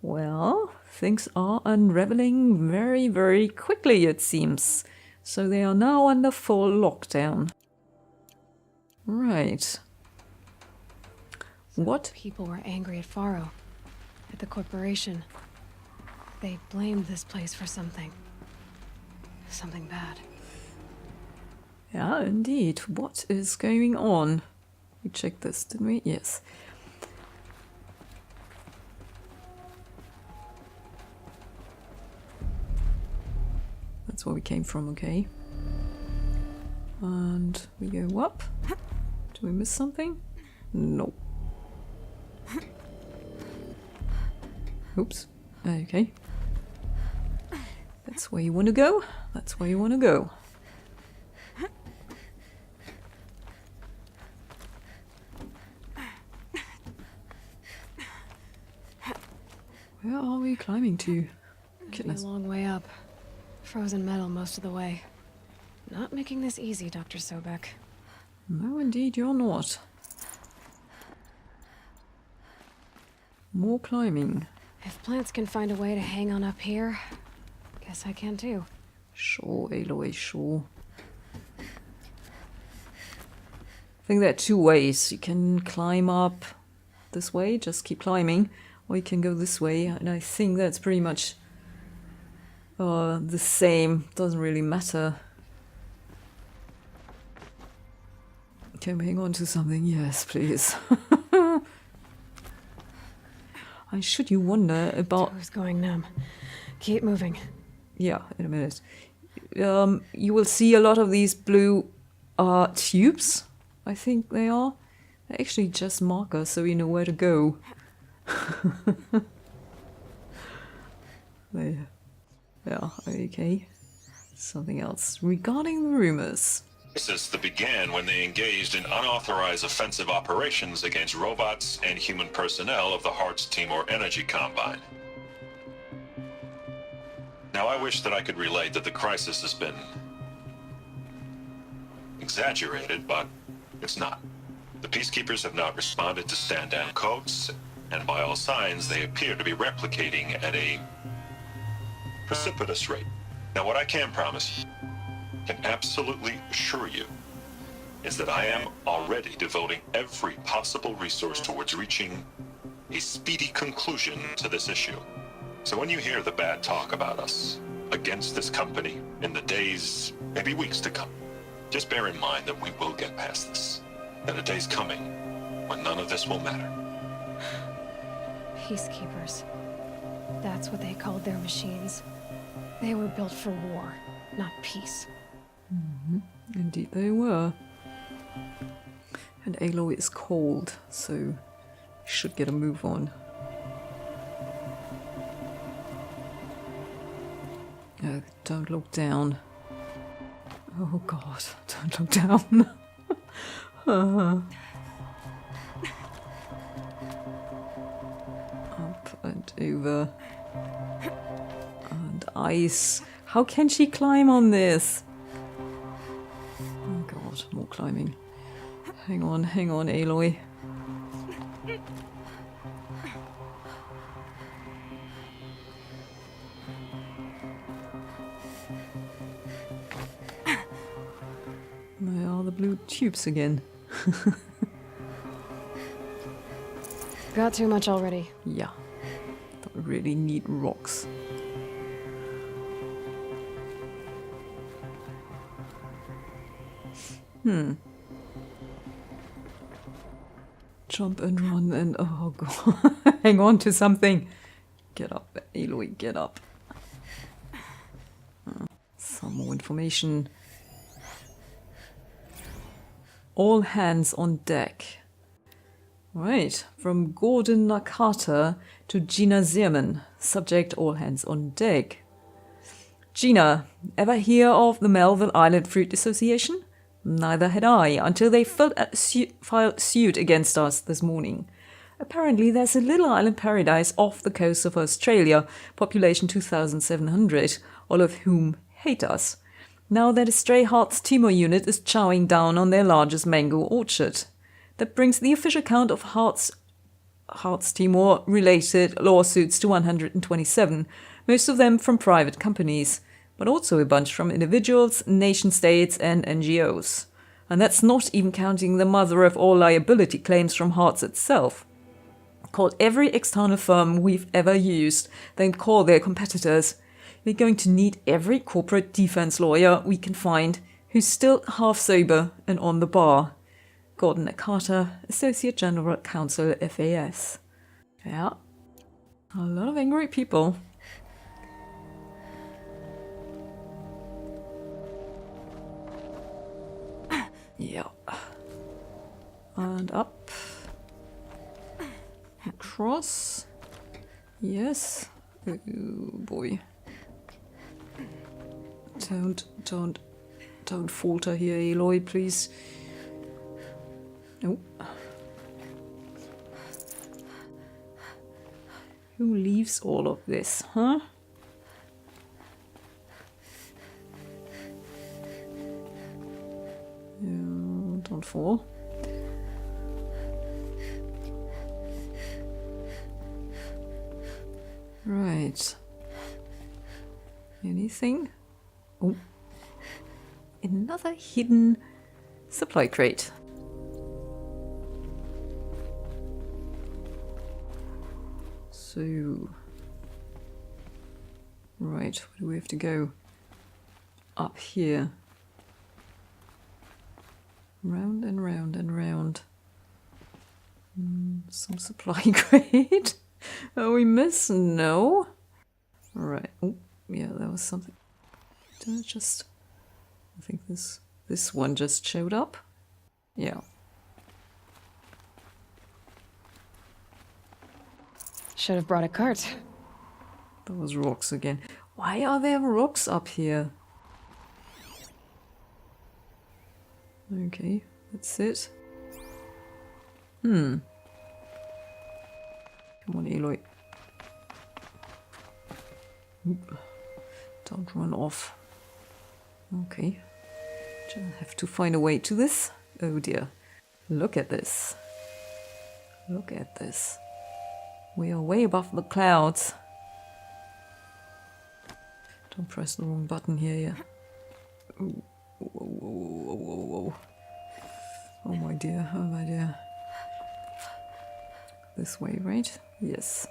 Well, things are unraveling very, very quickly, it seems. So they are now under full lockdown. Right. What? People were angry at Faro, at the corporation. They blamed this place for something. Something bad. Yeah, indeed. What is going on? We checked this, didn't we? Yes. That's where we came from, okay. And we go up. Do we miss something? No. Oops. Okay. That's where you want to go. That's where you want to go. Where are we climbing to? Goodness. A long way up. Frozen metal most of the way. Not making this easy, Dr. Sobek. No, indeed, you're not. More climbing. If plants can find a way to hang on up here, guess I can too. Sure, Aloy, sure. I think there are two ways. You can climb up this way, just keep climbing, or you can go this way, and I think that's pretty much the same. Doesn't really matter. Can we hang on to something? Yes, please. And should you wonder about... Toes going numb. Keep moving. Yeah, in a minute. You will see a lot of these blue tubes, I think they are. They're actually just markers, so you know where to go. There. Yeah, okay. Something else. Regarding the rumors. Crisis that began when they engaged in unauthorized offensive operations against robots and human personnel of the Hearts Timor Energy Combine. Now, I wish that I could relate that the crisis has been exaggerated, but it's not. The Peacekeepers have not responded to stand-down codes, and by all signs, they appear to be replicating at a precipitous rate. Now, what I can promise, can absolutely assure you, is that I am already devoting every possible resource towards reaching a speedy conclusion to this issue. So when you hear the bad talk about us against this company in the days, maybe weeks to come, just bear in mind that we will get past this. That a day's coming when none of this will matter. peacekeepers. That's what they called their machines. They were built for war, not peace. Indeed they were. And Aloy is cold, so you should get a move on. Don't look down. Oh god, don't look down. Up and over. And ice. How can she climb on this? Oh god, more climbing. Hang on, Aloy. There are the blue tubes again. Got too much already. Yeah. Don't really need rocks. Jump and run and oh god. Hang on to something. Get up, Aloy, get up. Some more information. All hands on deck. Right, from Gordon Nakata to Gina Zierman. Subject, all hands on deck. Gina, ever hear of the Melville Island Fruit Association? Neither had I, until they filed suit against us this morning. Apparently there's a little island paradise off the coast of Australia, population 2,700, all of whom hate us. Now that a Stray Hearts Timor unit is chowing down on their largest mango orchard. That brings the official count of Hearts Timor related lawsuits to 127, most of them from private companies, but also a bunch from individuals, nation-states and NGOs. And that's not even counting the mother of all liability claims from Hearts itself. Call every external firm we've ever used, then call their competitors. We're going to need every corporate defense lawyer we can find who's still half sober and on the bar. Gordon Nakata, Associate General Counsel, FAS. Yeah, a lot of angry people. Yeah. And up. Across. Yes. Oh boy. Don't falter here, Aloy, please. Oh. Who leaves all of this, huh? Don't fall. Right. Anything? Oh. Another hidden supply crate. So... Right, where do we have to go? Up here. Round and round and round. Some supply crate. Are we missing? No. Alright. Oh, yeah, that was something. Did I just... I think this one just showed up. Yeah. Should have brought a cart. That was rocks again. Why are there rocks up here? Okay, that's it. Come on, Aloy. Oop. Don't run off. Okay. Just have to find a way to this. Oh dear. Look at this. Look at this. We are way above the clouds. Don't press the wrong button here, yeah. Ooh. Whoa, whoa, whoa, whoa, whoa. Oh my dear, oh my dear. This way, right? Yes.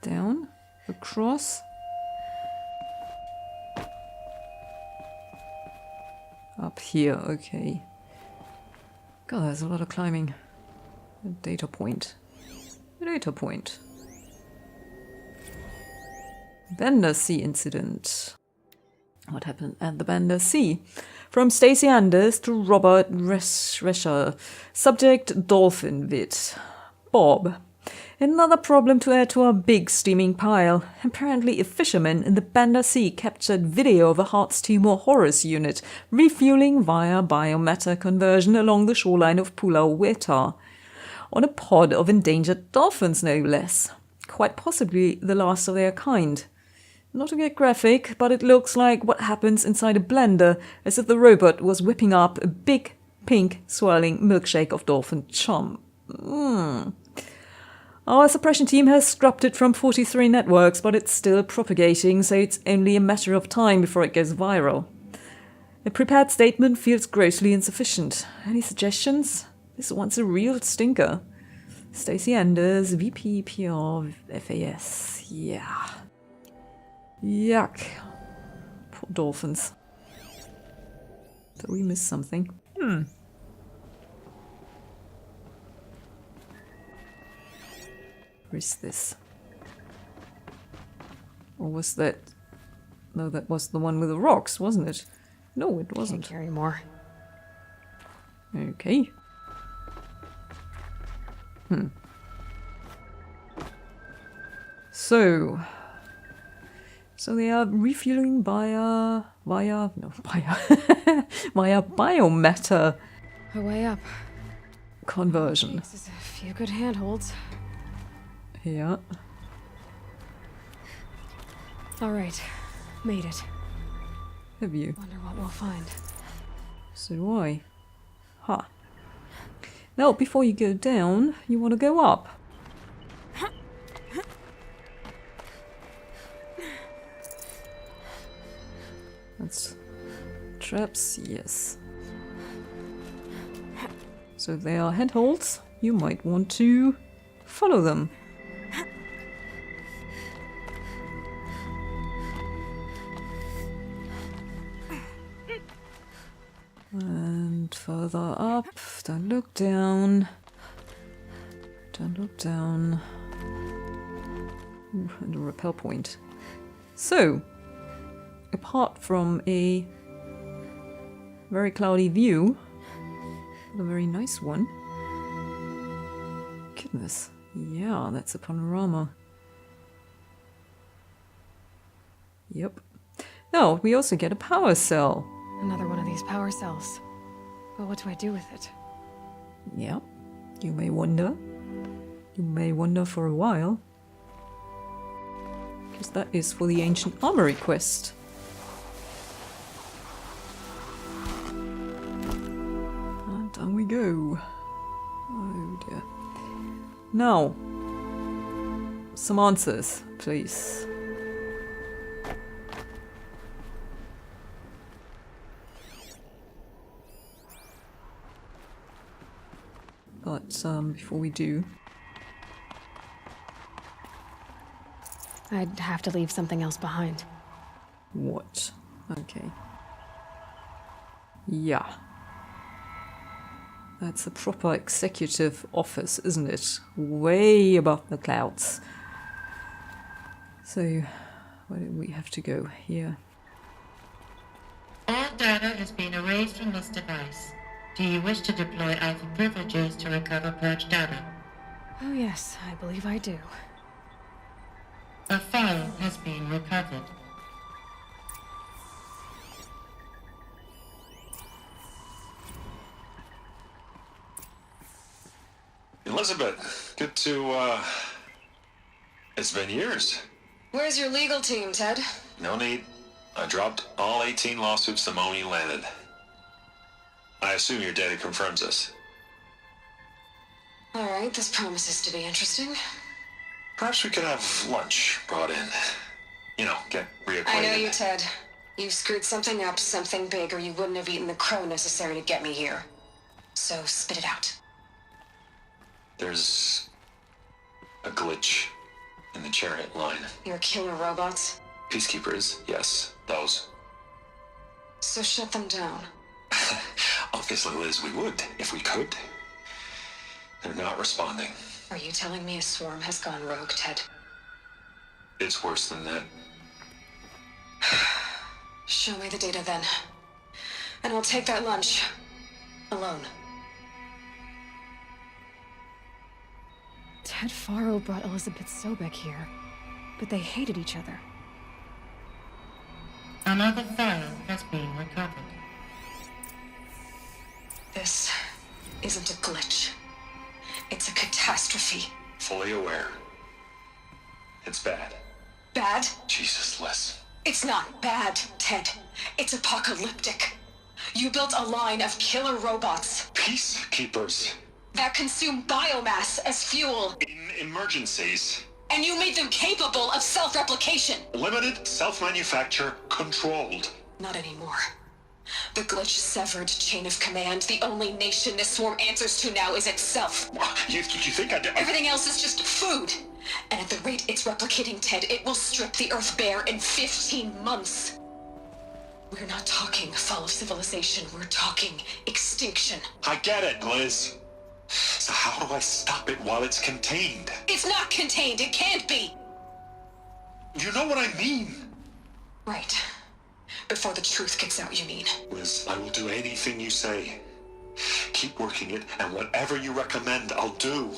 Down, across. Up here, okay. God, there's a lot of climbing. A data point. A data point. Bender Sea incident. What happened at the Bender Sea? From Stacey Anders to Robert Rescher. Subject dolphin vid. Bob. Another problem to add to our big steaming pile. Apparently a fisherman in the Banda Sea captured video of a Hearts Timor Horus unit refueling via biomatter conversion along the shoreline of Pulau Wetar. On a pod of endangered dolphins, no less. Quite possibly the last of their kind. Not to get graphic, but it looks like what happens inside a blender, as if the robot was whipping up a big, pink, swirling milkshake of dolphin chum. Our suppression team has scrubbed it from 43 networks, but it's still propagating, so it's only a matter of time before it goes viral. A prepared statement feels grossly insufficient. Any suggestions? This one's a real stinker. Stacey Anders, VP PR FAS. Yeah. Yuck. Poor dolphins. Did we miss something? Where is this? Or was that... No, that was the one with the rocks, wasn't it? No, it wasn't. Can't carry more. Okay. So they are refueling via biomatter A way up. conversion. This is a few good handholds. Yeah. All right, made it. Have you? Wonder what we'll find. So do I. Ha. Now, before you go down, you want to go up. That's traps, yes. So if they are handholds, you might want to follow them. And further up, don't look down. Don't look down. Ooh, and a rappel point. So, apart from a very cloudy view, a very nice one. Goodness, yeah, that's a panorama. Yep. Now, we also get a power cell. Another one of these power cells. But what do I do with it? Yep, you may wonder. You may wonder for a while. Because that is for the Ancient Armory quest. And down we go. Oh dear. Now, some answers, please. But before we do... I'd have to leave something else behind. What? Okay. Yeah. That's a proper executive office, isn't it? Way above the clouds. So, where do we have to go? Here. All data has been erased from this device. Do you wish to deploy Alpha privileges to recover purged data? Oh yes, I believe I do. A file has been recovered. Elizabeth, good to, It's been years. Where's your legal team, Ted? No need. I dropped all 18 lawsuits the moment you landed. I assume your data confirms this. All right, this promises to be interesting. Perhaps we could have lunch brought in. You know, get reacquainted. I know you, Ted. You screwed something up, something big, or you wouldn't have eaten the crow necessary to get me here. So spit it out. There's a glitch in the chariot line. Your killer robots? Peacekeepers, yes, those. So shut them down. Obviously, Liz, we would, if we could. They're not responding. Are you telling me a swarm has gone rogue, Ted? It's worse than that. Show me the data then. And I'll take that lunch. Alone. Ted Faro brought Elizabeth Sobek here, but they hated each other. Another file has been recovered. This isn't a glitch. It's a catastrophe. Fully aware. It's bad. Bad? Jesus, Liz. It's not bad, Ted. It's apocalyptic. You built a line of killer robots Peacekeepers. that consume biomass as fuel, In emergencies. and you made them capable of self-replication. Limited, self-manufacture, controlled. Not anymore. The glitch severed chain of command. The only nation this swarm answers to now is itself. You think I... Everything else is just food. And at the rate it's replicating, Ted, it will strip the Earth bare in 15 months. We're not talking fall of civilization. We're talking extinction. I get it, Liz. So how do I stop it while it's contained? It's not contained. It can't be. You know what I mean. Right. Before the truth gets out, you mean? Liz, I will do anything you say. Keep working it, and whatever you recommend, I'll do.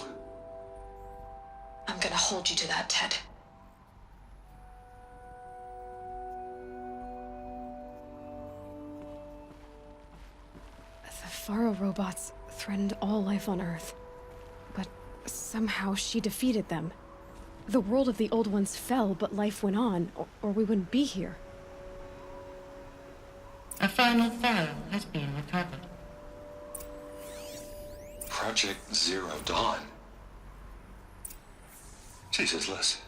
I'm gonna hold you to that, Ted. The Faro robots threatened all life on Earth, but somehow she defeated them. The world of the old ones fell, but life went on, or we wouldn't be here. A final file has been recovered. Project Zero Dawn. Jesus, Liz.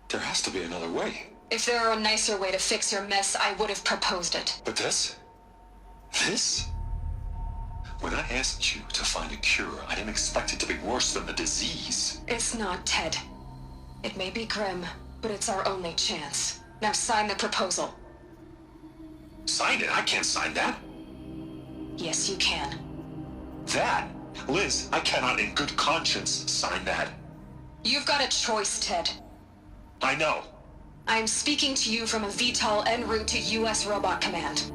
There has to be another way. If there were a nicer way to fix your mess, I would have proposed it. But this? This? When I asked you to find a cure, I didn't expect it to be worse than the disease. It's not, Ted. It may be grim, but it's our only chance. Now sign the proposal. Sign it? I can't sign that. Yes, you can. That? Liz, I cannot in good conscience sign that. You've got a choice, Ted. I know. I am speaking to you from a VTOL en route to U.S. Robot Command.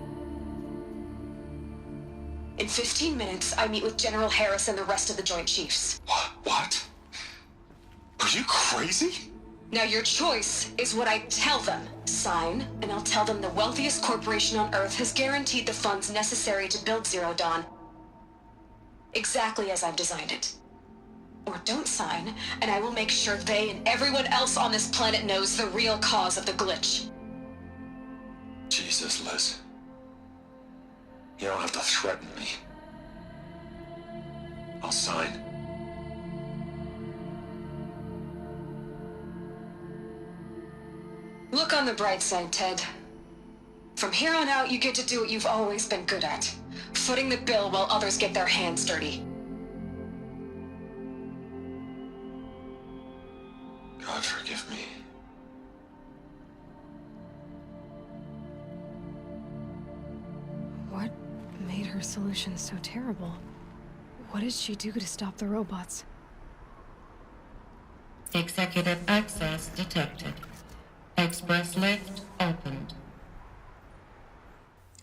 In 15 minutes, I meet with General Harris and the rest of the Joint Chiefs. What? Are you crazy? Now your choice is what I tell them. Sign, and I'll tell them the wealthiest corporation on Earth has guaranteed the funds necessary to build Zero Dawn. Exactly as I've designed it. Or don't sign, and I will make sure they and everyone else on this planet knows the real cause of the glitch. Jesus, Liz. You don't have to threaten me. I'll sign. Look on the bright side, Ted. From here on out, you get to do what you've always been good at. Footing the bill while others get their hands dirty. God forgive me. What made her solution so terrible? What did she do to stop the robots? Executive access detected. Express lift opened.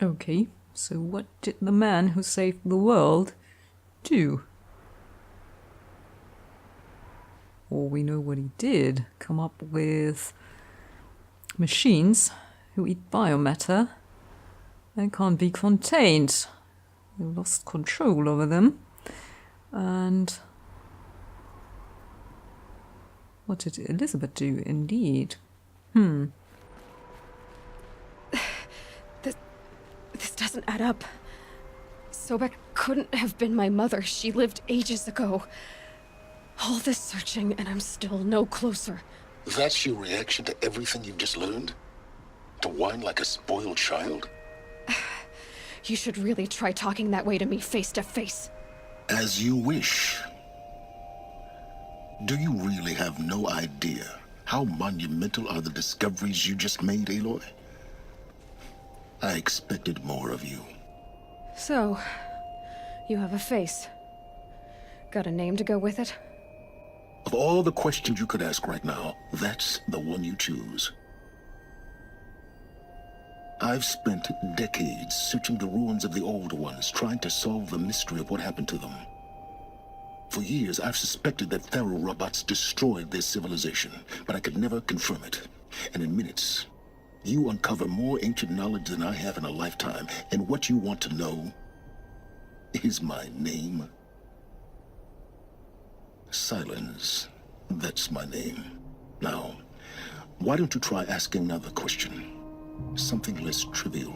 Okay, so what did the man who saved the world do? Or we know what he did. Come up with machines who eat biomatter and can't be contained. They lost control over them. And what did Elizabeth do, indeed? This doesn't add up. Sobek couldn't have been my mother. She lived ages ago. All this searching, and I'm still no closer. That's your reaction to everything you've just learned? To whine like a spoiled child? You should really try talking that way to me face to face. As you wish. Do you really have no idea how monumental are the discoveries you just made, Aloy? I expected more of you. So, you have a face. Got a name to go with it? Of all the questions you could ask right now, that's the one you choose. I've spent decades searching the ruins of the old ones, trying to solve the mystery of what happened to them. For years, I've suspected that Pharaoh robots destroyed their civilization, but I could never confirm it. And in minutes, you uncover more ancient knowledge than I have in a lifetime, and what you want to know is my name. Silence. That's my name. Now, why don't you try asking another question? Something less trivial.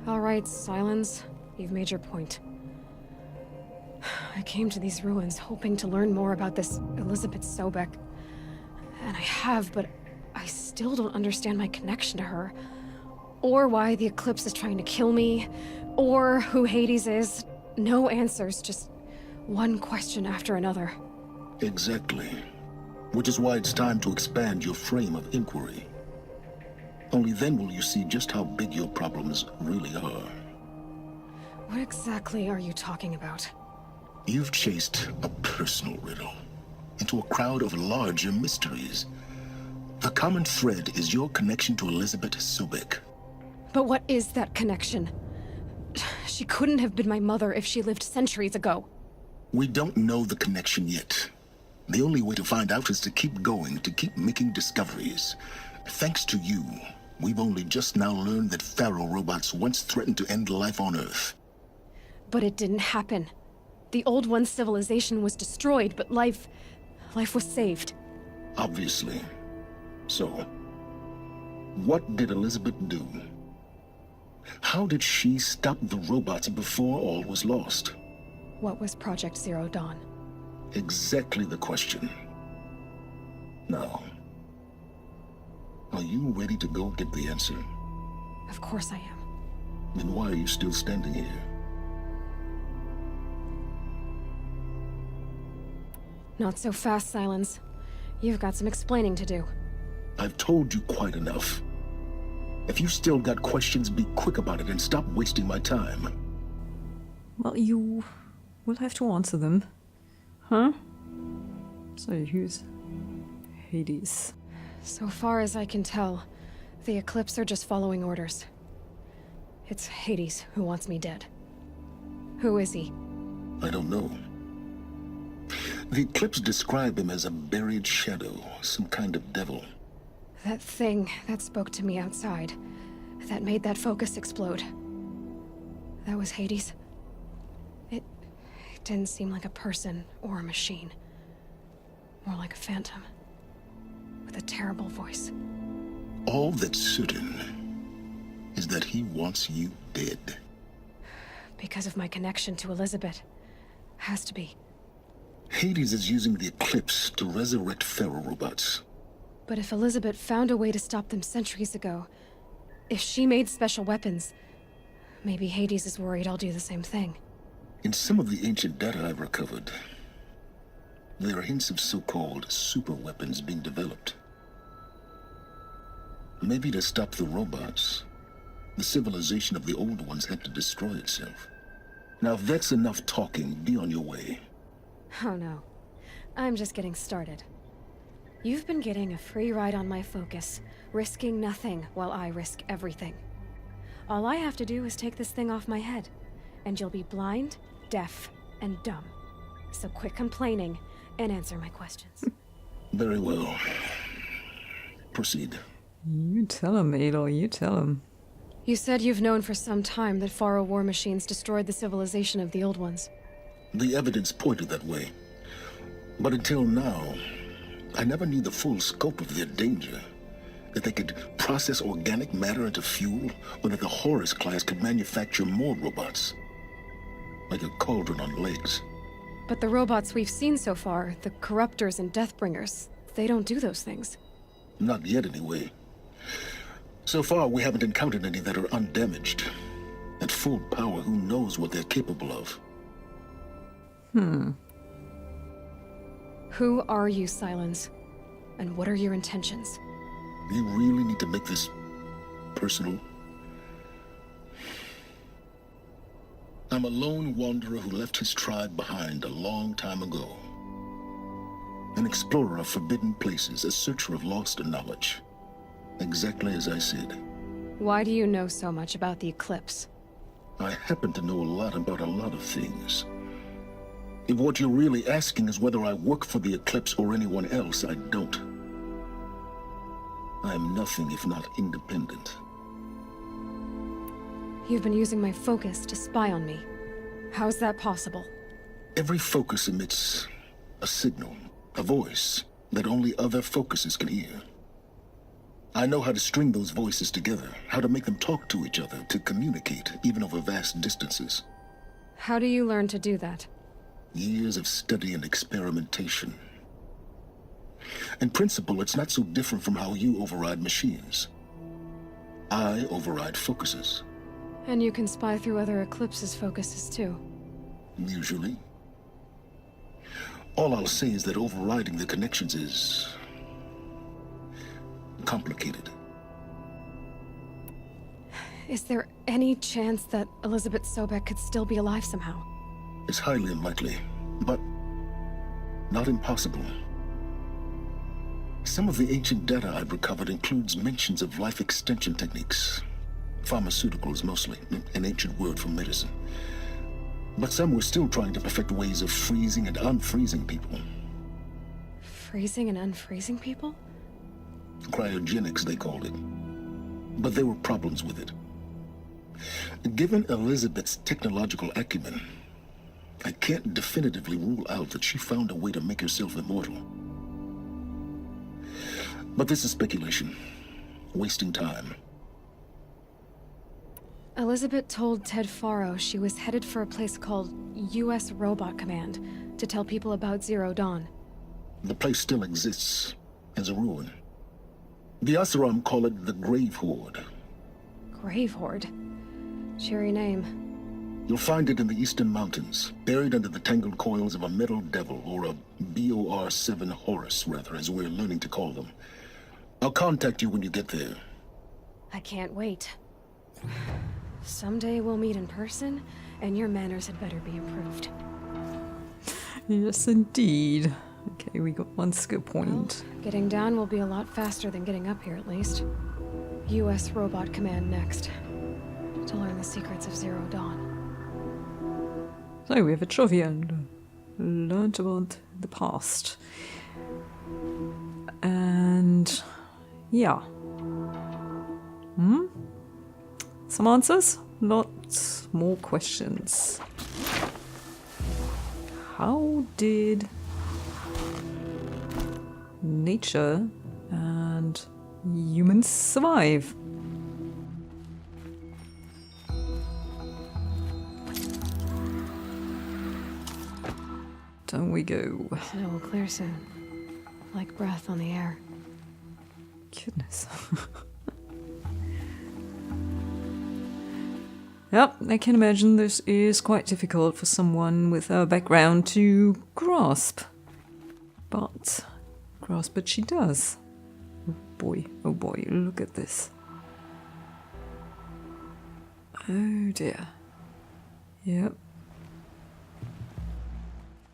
All right, Silence. You've made your point. I came to these ruins hoping to learn more about this Elizabeth Sobek. And I have, but I still don't understand my connection to her. Or why the Eclipse is trying to kill me. Or who Hades is. No answers, just one question after another. Exactly. Which is why it's time to expand your frame of inquiry. Only then will you see just how big your problems really are. What exactly are you talking about? You've chased a personal riddle into a crowd of larger mysteries. The common thread is your connection to Elizabeth Sobek. But what is that connection? She couldn't have been my mother if she lived centuries ago. We don't know the connection yet. The only way to find out is to keep going, to keep making discoveries. Thanks to you, we've only just now learned that Pharaoh robots once threatened to end life on Earth. But it didn't happen. The Old One's civilization was destroyed, but life was saved. Obviously. So, what did Elizabeth do? How did she stop the robots before all was lost? What was Project Zero Dawn? Exactly the question. Now, are you ready to go get the answer? Of course I am. Then why are you still standing here? Not so fast, Silence. You've got some explaining to do. I've told you quite enough. If you've still got questions, be quick about it and stop wasting my time. Well, you will have to answer them. Huh? So who's Hades? So far as I can tell, the Eclipse are just following orders. It's Hades who wants me dead. Who is he? I don't know. The Eclipse describe him as a buried shadow, some kind of devil. That thing that spoke to me outside, that made that focus explode. That was Hades. It didn't seem like a person or a machine. More like a phantom. With a terrible voice. All that's certain is that he wants you dead. Because of my connection to Elizabeth. Has to be. Hades is using the Eclipse to resurrect Pharaoh robots. But if Elizabeth found a way to stop them centuries ago, if she made special weapons, maybe Hades is worried I'll do the same thing. In some of the ancient data I've recovered, there are hints of so-called super weapons being developed. Maybe to stop the robots, the civilization of the old ones had to destroy itself. Now, if that's enough talking, be on your way. Oh no. I'm just getting started. You've been getting a free ride on my focus, risking nothing while I risk everything. All I have to do is take this thing off my head, and you'll be blind, deaf, and dumb. So quit complaining and answer my questions. Very well. Proceed. You tell him, Aloy, you tell him. You said you've known for some time that Pharaoh war machines destroyed the civilization of the Old Ones. The evidence pointed that way. But until now, I never knew the full scope of their danger. That they could process organic matter into fuel, or that the Horus class could manufacture more robots. Like a cauldron on legs. But the robots we've seen so far, the Corruptors and Deathbringers, they don't do those things. Not yet, anyway. So far, we haven't encountered any that are undamaged. At full power, who knows what they're capable of? Who are you, Silence? And what are your intentions? You really need to make this personal? I'm a lone wanderer who left his tribe behind a long time ago. An explorer of forbidden places, a searcher of lost knowledge. Exactly as I said. Why do you know so much about the eclipse? I happen to know a lot about a lot of things. If what you're really asking is whether I work for the Eclipse or anyone else, I don't. I am nothing if not independent. You've been using my focus to spy on me. How's that possible? Every focus emits a signal, a voice that only other focuses can hear. I know how to string those voices together, how to make them talk to each other, to communicate, even over vast distances. How do you learn to do that? Years of study and experimentation. In principle, it's not so different from how you override machines. I override focuses. And you can spy through other Eclipse's focuses too. Usually. All I'll say is that overriding the connections is complicated. Is there any chance that Elizabeth Sobek could still be alive somehow? It's highly unlikely, but not impossible. Some of the ancient data I've recovered includes mentions of life extension techniques. Pharmaceuticals mostly, an ancient word for medicine. But some were still trying to perfect ways of freezing and unfreezing people. Freezing and unfreezing people? Cryogenics, they called it. But there were problems with it. Given Elizabeth's technological acumen, I can't definitively rule out that she found a way to make herself immortal. But this is speculation. Wasting time. Elizabeth told Ted Faro she was headed for a place called U.S. Robot Command to tell people about Zero Dawn. The place still exists as a ruin. The Asuram call it the Grave Horde. Grave Horde? Cheery name. You'll find it in the Eastern Mountains, buried under the tangled coils of a metal devil, or a BOR-7 Horus, rather, as we're learning to call them. I'll contact you when you get there. I can't wait. Someday we'll meet in person, and your manners had better be improved. Yes, indeed. Okay, we got one skill point. Well, getting down will be a lot faster than getting up here, at least. U.S. Robot Command next. To learn the secrets of Zero Dawn. So we have a trophy and learned about the past. And yeah. Some answers, lots more questions. How did nature and humans survive? Down we go. It will clear soon. Like breath on the air. Goodness. Yep, I can imagine this is quite difficult for someone with our background to grasp. But grasp it she does. Oh boy, look at this. Oh dear. Yep.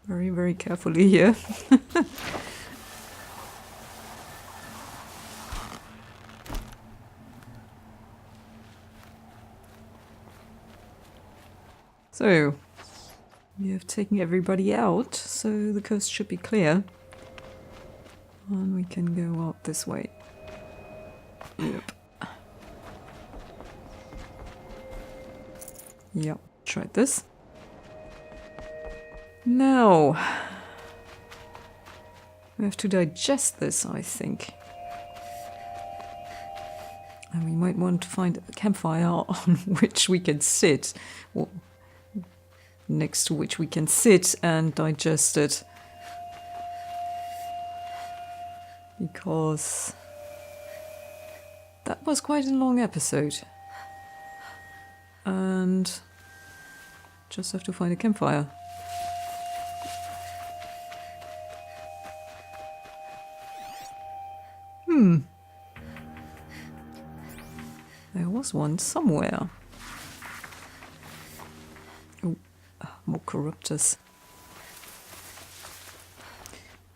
Very, very carefully here. So, we have taken everybody out, so the coast should be clear. And we can go up this way. Yep. Yep, tried this. Now, we have to digest this, I think. And we might want to find a campfire on which we can sit, or next to which we can sit and digest it. Because that was quite a long episode. And just have to find a campfire. There was one somewhere. Oh, more corruptors.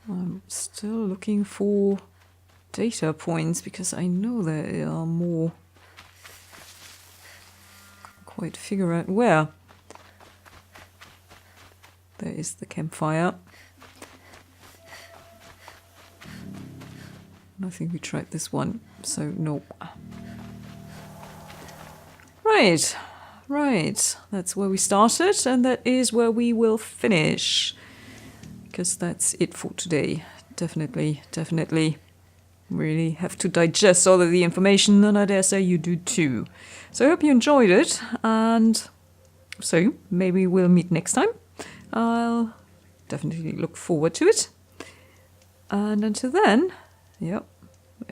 I'm still looking for data points because I know there are more. Can't quite figure out where. There is the campfire. I think we tried this one, so nope. Right, right. That's where we started, and that is where we will finish. Because that's it for today. Definitely, definitely. Really have to digest all of the information, and I dare say you do too. So I hope you enjoyed it, and so maybe we'll meet next time. I'll definitely look forward to it. And until then, yep,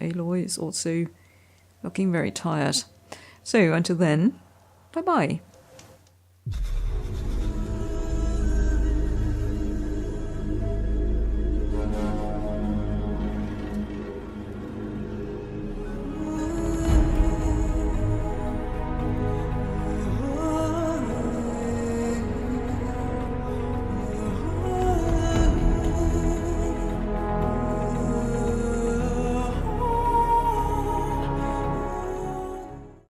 Aloy is also looking very tired. So until then, bye-bye.